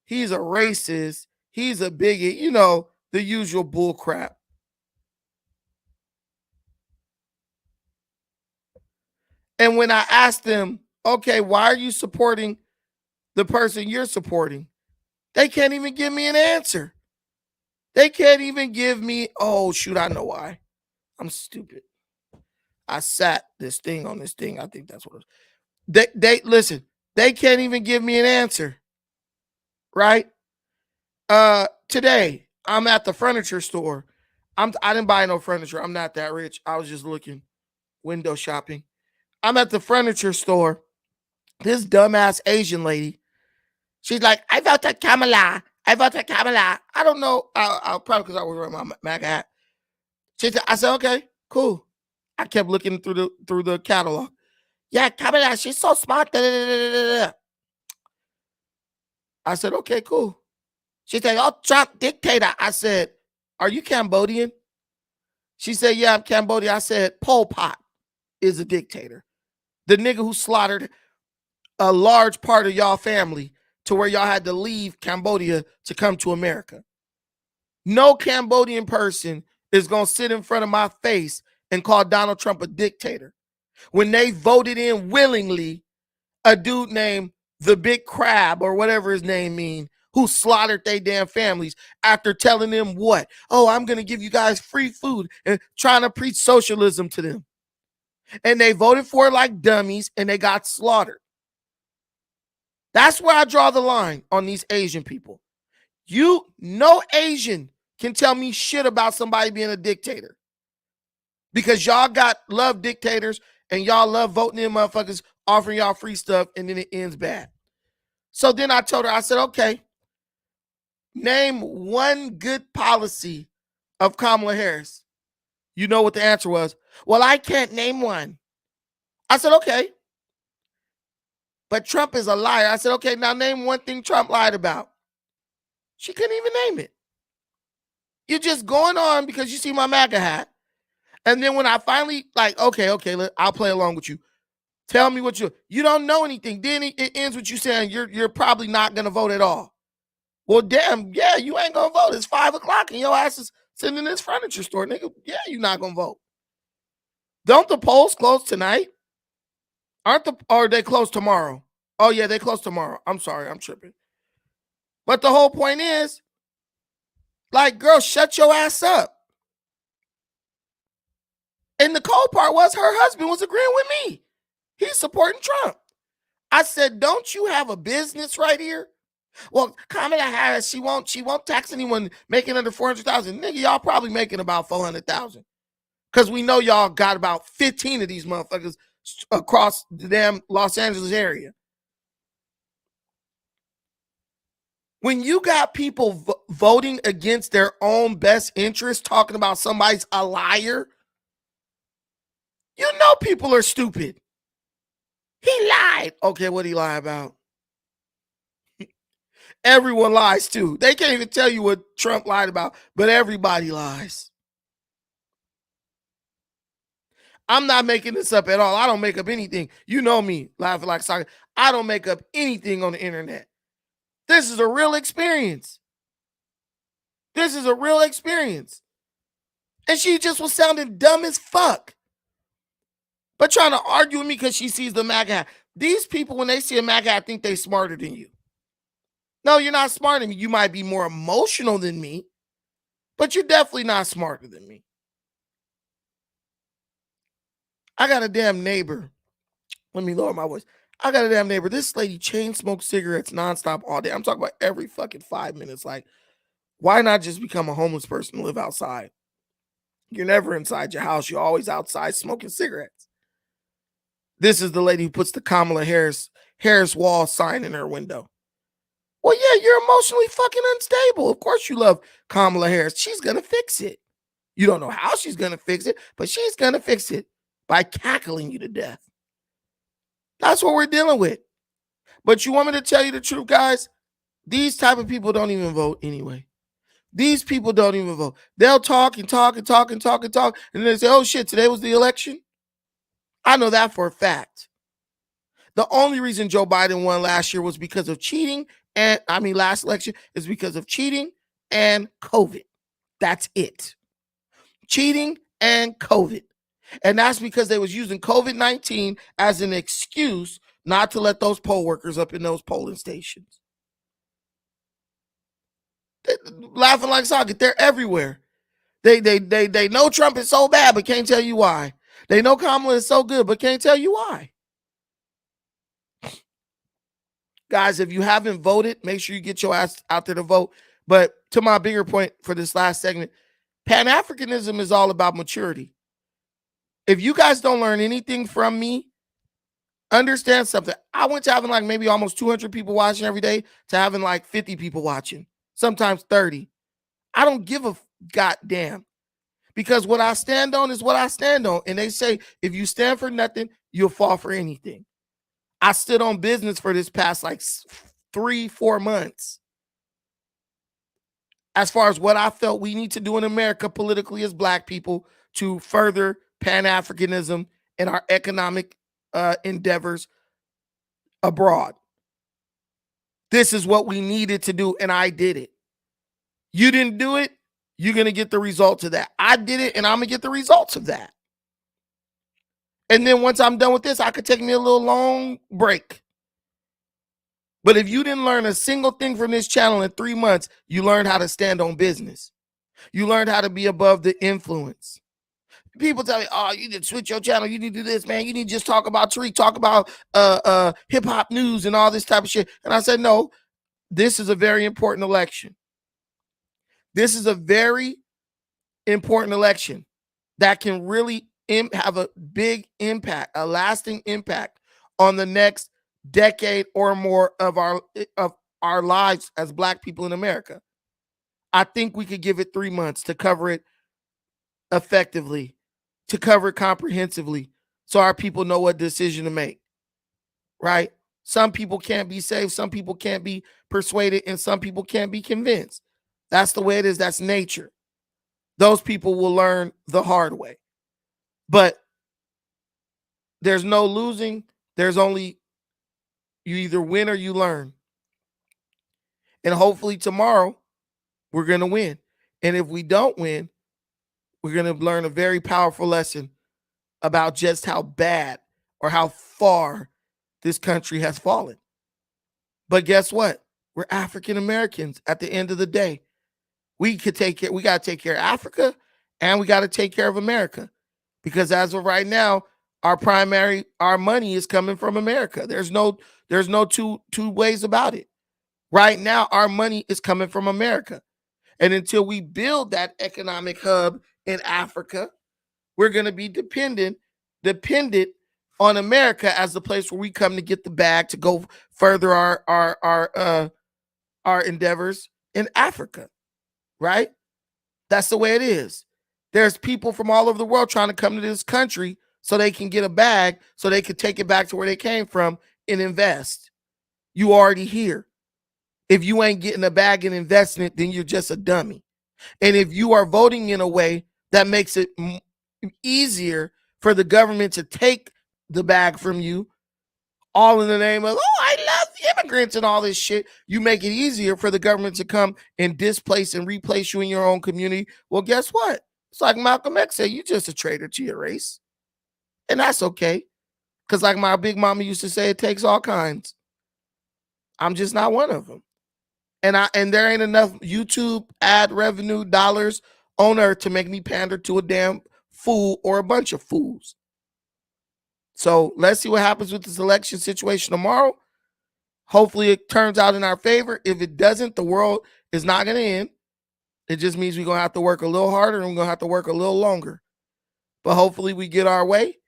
A: He's a racist. He's a bigot. You know, the usual bull crap. And when I asked them, okay, why are you supporting the person you're supporting? They can't even give me an answer. They can't even give me, oh, shoot, I know why. I'm stupid. I sat this thing on this thing. I think that's what it was. They listen, they can't even give me an answer. Right? Today, I'm at the furniture store. I didn't buy no furniture. I'm not that rich. I was just looking, window shopping. I'm at the furniture store. This dumbass Asian lady, she's like, I voted Kamala. I voted Kamala. I don't know. I'll probably because I was wearing my MAGA hat. I said, okay, cool. I kept looking through the catalog. Yeah, Kamala, she's so smart. Da, da, da, da, da. I said, okay, cool. She said, oh, Trump dictator. I said, are you Cambodian? She said, yeah, I'm Cambodian. I said, Pol Pot is a dictator. The nigga who slaughtered a large part of y'all family to where y'all had to leave Cambodia to come to America. No Cambodian person is going to sit in front of my face and call Donald Trump a dictator when they voted in willingly a dude named the Big Crab or whatever his name means, who slaughtered their damn families after telling them what? Oh, I'm going to give you guys free food and trying to preach socialism to them. And they voted for it like dummies and they got slaughtered. That's where I draw the line on these Asian people. No Asian can tell me shit about somebody being a dictator. Because y'all love dictators and y'all love voting in motherfuckers, offering y'all free stuff, and then it ends bad. So then I told her, I said, okay, name one good policy of Kamala Harris. You know what the answer was? Well, I can't name one. I said, okay. But Trump is a liar. I said, okay, now name one thing Trump lied about. She couldn't even name it. You're just going on because you see my MAGA hat. And then when I finally, like, okay, I'll play along with you. Tell me what you don't know anything. Then it ends with you saying you're probably not going to vote at all. Well, damn, yeah, you ain't going to vote. It's 5 o'clock and your ass is sitting in this furniture store, nigga. Yeah, you're not going to vote. Don't the polls close tonight? Or are they close tomorrow? Oh, yeah, they close tomorrow. I'm sorry, I'm tripping. But the whole point is, like, girl, shut your ass up. And the cold part was her husband was agreeing with me. He's supporting Trump. I said, don't you have a business right here? Well, Kamala Harris, she won't tax anyone making under 400,000. Nigga, y'all probably making about 400,000. Because we know y'all got about 15 of these motherfuckers across the damn Los Angeles area. When you got people voting against their own best interest, talking about somebody's a liar, you know people are stupid. He lied. Okay, what did he lie about? Everyone lies too. They can't even tell you what Trump lied about, but everybody lies. I'm not making this up at all. I don't make up anything. You know me, laughing like soccer. I don't make up anything on the internet. This is a real experience. This is a real experience. And she just was sounding dumb as fuck. But trying to argue with me because she sees the MAGA hat. These people, when they see a MAGA hat, think they're smarter than you. No, you're not smarter than me. You might be more emotional than me, but you're definitely not smarter than me. I got a damn neighbor. Let me lower my voice. I got a damn neighbor. This lady chain smokes cigarettes nonstop all day. I'm talking about every fucking 5 minutes. Like, why not just become a homeless person and live outside? You're never inside your house. You're always outside smoking cigarettes. This is the lady who puts the Kamala Harris wall sign in her window. Well, yeah, you're emotionally fucking unstable. Of course you love Kamala Harris. She's going to fix it. You don't know how she's going to fix it, but she's going to fix it by cackling you to death. That's what we're dealing with. But you want me to tell you the truth, guys? These type of people don't even vote anyway. These people don't even vote. They'll talk and talk and talk and talk and talk. And then they say, oh shit, today was the election. I know that for a fact. The only reason Joe Biden won last year was because of cheating. Last election is because of cheating and COVID. That's it. Cheating and COVID. And that's because they was using COVID-19 as an excuse not to let those poll workers up in those polling stations. They're laughing like socket. They're everywhere. They know Trump is so bad, but can't tell you why. They know Kamala is so good, but can't tell you why. Guys, if you haven't voted, make sure you get your ass out there to vote. But to my bigger point for this last segment, Pan-Africanism is all about maturity. If you guys don't learn anything from me, understand something. I went to having like maybe almost 200 people watching every day to having like 50 people watching, sometimes 30. I don't give a goddamn, because what I stand on is what I stand on. And they say, if you stand for nothing, you'll fall for anything. I stood on business for this past like 3-4 months. As far as what I felt we need to do in America politically as Black people to further Pan-Africanism and our economic endeavors abroad. This is what we needed to do, and I did it. You didn't do it, you're going to get the results of that. I did it, and I'm going to get the results of that. And then once I'm done with this, I could take me a little long break. But if you didn't learn a single thing from this channel in 3 months, you learned how to stand on business. You learned how to be above the influence. People tell me, oh, you need to switch your channel. You need to do this, man. You need to just talk about Tariq, talk about hip-hop news and all this type of shit. And I said, no, this is a very important election. This is a very important election that can really have a big impact, a lasting impact on the next decade or more of our lives as Black people in America. I think we could give it 3 months to cover it effectively, to cover it comprehensively, so our people know what decision to make, right? Some people can't be saved, some people can't be persuaded, and some people can't be convinced. That's the way it is. That's nature. Those people will learn the hard way. But there's no losing. There's only, you either win or you learn. And hopefully tomorrow we're going to win. And if we don't win, we're going to learn a very powerful lesson about just how bad or how far this country has fallen. But guess what? We're African Americans at the end of the day. We got to take care of Africa, and we got to take care of America. Because as of right now, our money is coming from America. There's no two ways about it. Right now, our money is coming from America. And until we build that economic hub in Africa, we're going to be dependent on America as the place where we come to get the bag to go further our our endeavors in Africa, right? That's the way it is. There's people from all over the world trying to come to this country so they can get a bag, so they could take it back to where they came from and invest. You already here. If you ain't getting a bag and investing it, then you're just a dummy. And if you are voting in a way that makes it easier for the government to take the bag from you, all in the name of, oh, I love immigrants and all this shit, you make it easier for the government to come and displace and replace you in your own community. Well, guess what? It's like Malcolm X said, you're just a traitor to your race. And that's okay. Because like my big mama used to say, it takes all kinds. I'm just not one of them. And there ain't enough YouTube ad revenue dollars on earth to make me pander to a damn fool or a bunch of fools. So let's see what happens with this election situation tomorrow. Hopefully it turns out in our favor. If it doesn't, the world is not going to end. It just means we're going to have to work a little harder and we're going to have to work a little longer. But hopefully we get our way.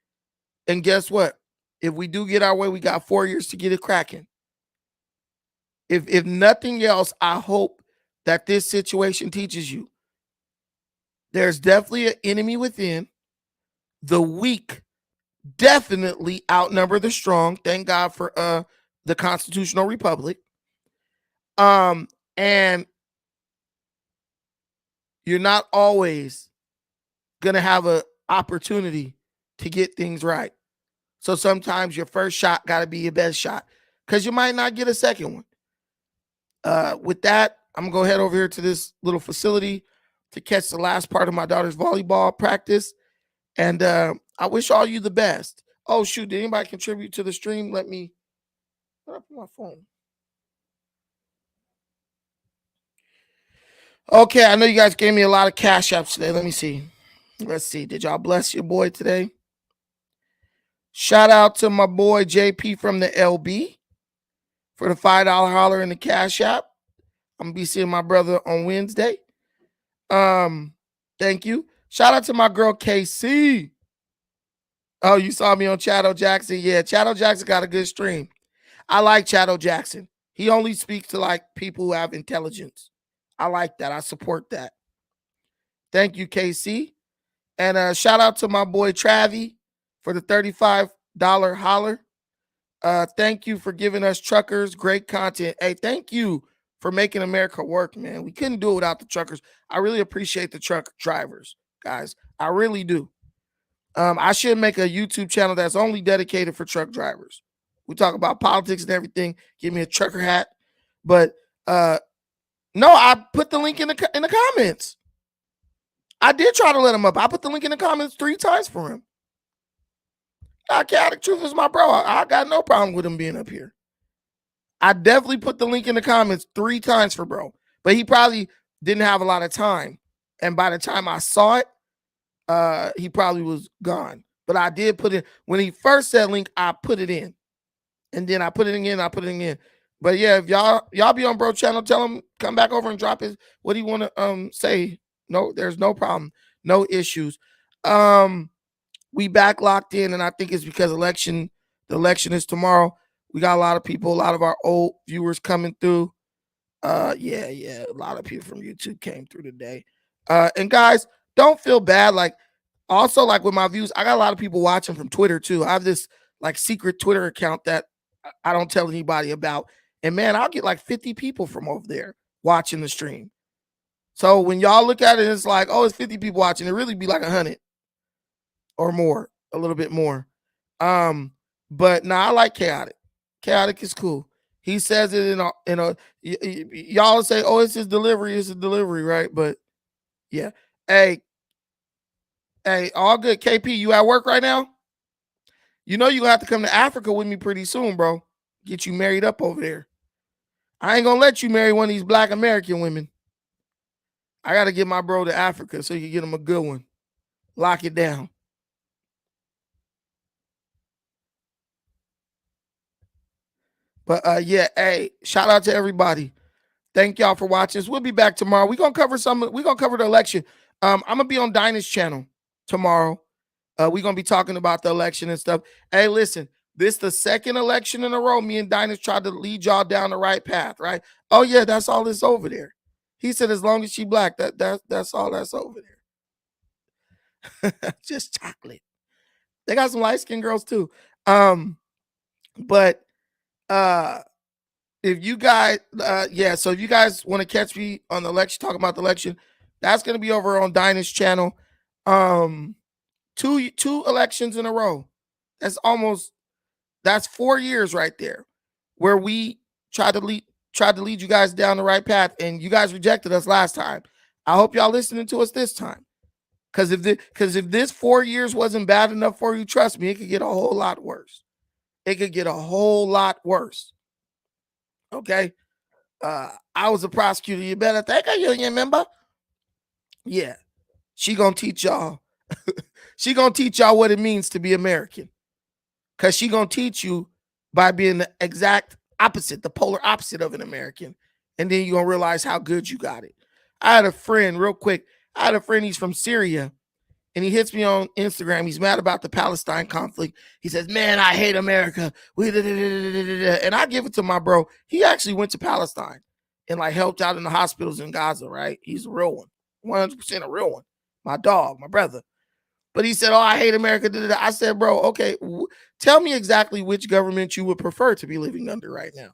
A: And guess what? If we do get our way, we got 4 years to get it cracking. If nothing else, I hope that this situation teaches you there's definitely an enemy within. The weak definitely outnumber the strong. Thank God for the constitutional republic. And you're not always gonna have an opportunity to get things right. So sometimes your first shot got to be your best shot because you might not get a second one. With that, I'm gonna go head over here to this little facility to catch the last part of my daughter's volleyball practice. And I wish all you the best. Oh, shoot, did anybody contribute to the stream? Let me put up my phone. Okay, I know you guys gave me a lot of cash apps today. Let me see. Let's see. Did y'all bless your boy today? Shout out to my boy JP from the LB for the $5 holler in the cash app. I'm gonna be seeing my brother on Wednesday. Thank you. Shout out to my girl KC. Oh, you saw me on Chato Jackson? Yeah, Chato Jackson got a good stream. I like Chato Jackson. He only speaks to like people who have intelligence. I like that. I support that. Thank you, KC. And shout out to my boy Travi for the $35 holler. Thank you for giving us truckers great content. Hey, thank you for making America work, man. We couldn't do it without the truckers. I really appreciate the truck drivers, guys. I really do. I should make a YouTube channel that's only dedicated for truck drivers. We talk about politics and everything. Give me a trucker hat. But no, I put the link in the comments. I did try to let him up. I put the link in the comments 3 times for him. Chaotic Truth is my bro. I got no problem with him being up here. I definitely put the link in the comments 3 times for bro. But he probably didn't have a lot of time. And by the time I saw it, he probably was gone. But I did put it when he first said link, I put it in. And then I put it in. But yeah, if y'all be on bro channel, tell him come back over and drop his what do you want to say? No, there's no problem, no issues. We back locked in, and I think it's because the election is tomorrow. We got a lot of people, a lot of our old viewers coming through. Yeah, a lot of people from YouTube came through today. And guys, don't feel bad. Like also, like with my views, I got a lot of people watching from Twitter too. I have this like secret Twitter account that I don't tell anybody about. And man, I'll get like 50 people from over there watching the stream. So when y'all look at it, it's like, oh, it's 50 people watching. It really be like 100 or more, a little bit more. But I like Chaotic. Chaotic is cool. He says it in a y'all say, oh, it's his delivery, right? But yeah. Hey, all good. KP, you at work right now? You know you have to come to Africa with me pretty soon, bro. Get you married up over there. I ain't gonna let you marry one of these Black American women. I gotta get my bro to Africa so you can get him a good one. Lock it down. But yeah, hey, shout out to everybody. Thank y'all for watching. We'll be back tomorrow. We're gonna cover the election. I'm gonna be on Dinah's channel tomorrow. We're gonna be talking about the election and stuff. Hey, listen, This the second election in a row. Me and Dinus tried to lead y'all down the right path, right? Oh yeah, that's all that's over there. He said as long as she black, that's all that's over there. Just chocolate. They got some light-skinned girls too. But if you guys, so if you guys want to catch me on the election, talking about the election, that's gonna be over on Dinah's channel. Two elections in a row. That's 4 years right there, where we tried to lead you guys down the right path, and you guys rejected us last time. I hope y'all listening to us this time. Because if this 4 years wasn't bad enough for you, trust me, it could get a whole lot worse. It could get a whole lot worse. Okay. I was a prosecutor. You better thank a union member. Yeah. She gonna teach y'all. She gonna teach y'all what it means to be American. Because she gonna teach you by being the exact opposite, the polar opposite of an American. And then you're gonna realize how good you got it. I had a friend, real quick. He's from Syria. And he hits me on Instagram. He's mad about the Palestine conflict. He says, man, I hate America. And I give it to my bro. He actually went to Palestine and like helped out in the hospitals in Gaza, right? He's a real one. 100% a real one. My dog, my brother. But he said, oh, I hate America. I said, bro, okay, tell me exactly which government you would prefer to be living under right now.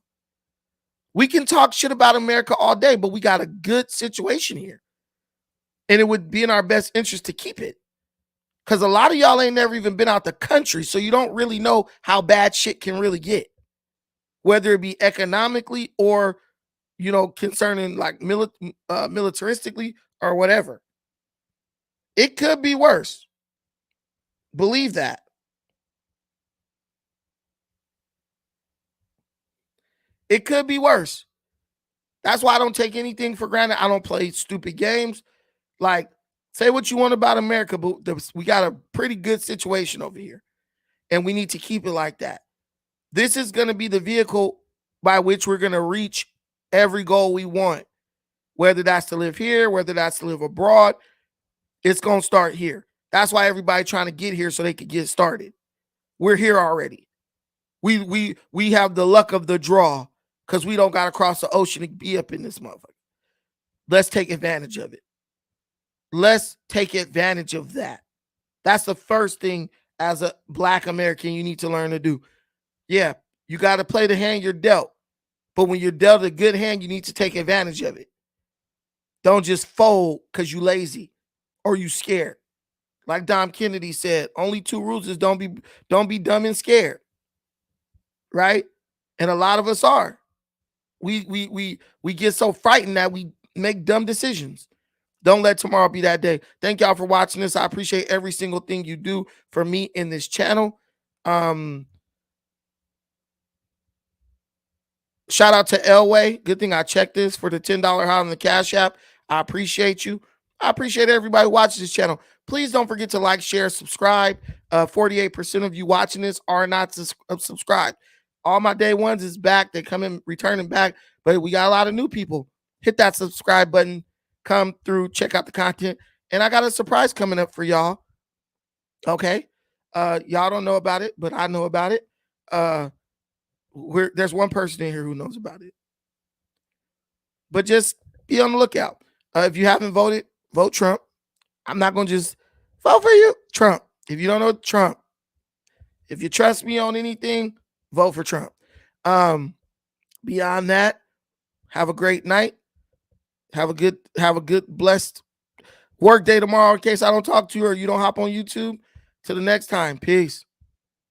A: We can talk shit about America all day, but we got a good situation here. And it would be in our best interest to keep it. Because a lot of y'all ain't never even been out the country, so you don't really know how bad shit can really get. Whether it be economically or, concerning like militaristically or whatever. It could be worse. Believe that. It could be worse. That's why I don't take anything for granted. I don't play stupid games. Like, say what you want about America, but we got a pretty good situation over here. And we need to keep it like that. This is going to be the vehicle by which we're going to reach every goal we want. Whether that's to live here, whether that's to live abroad, it's going to start here. That's why everybody trying to get here so they could get started. We're here already. We have the luck of the draw because we don't got to cross the ocean to be up in this motherfucker. Let's take advantage of it. Let's take advantage of that. That's the first thing as a Black American you need to learn to do. Yeah, you got to play the hand you're dealt. But when you're dealt a good hand, you need to take advantage of it. Don't just fold because you lazy or you scared. Like Dom Kennedy said, only 2 rules is don't be dumb and scared. Right? And a lot of us are. We get so frightened that we make dumb decisions. Don't let tomorrow be that day. Thank y'all for watching this. I appreciate every single thing you do for me in this channel. Shout out to Elway. Good thing I checked this for the $10 high on the Cash App. I appreciate you. I appreciate everybody watching this channel. Please don't forget to like, share, subscribe. 48% of you watching this are not subscribed. All my day ones is back. They come in returning back, but we got a lot of new people. Hit that subscribe button. Come through, check out the content. And I got a surprise coming up for y'all. Okay. Y'all don't know about it, but I know about it. There's one person in here who knows about it. But just be on the lookout. If you haven't voted, vote Trump. I'm not going to just vote for you. Trump. If you don't know Trump. If you trust me on anything, vote for Trump. Beyond that, have a great night. Have a good, blessed work day tomorrow in case I don't talk to you or you don't hop on YouTube. Till the next time. Peace.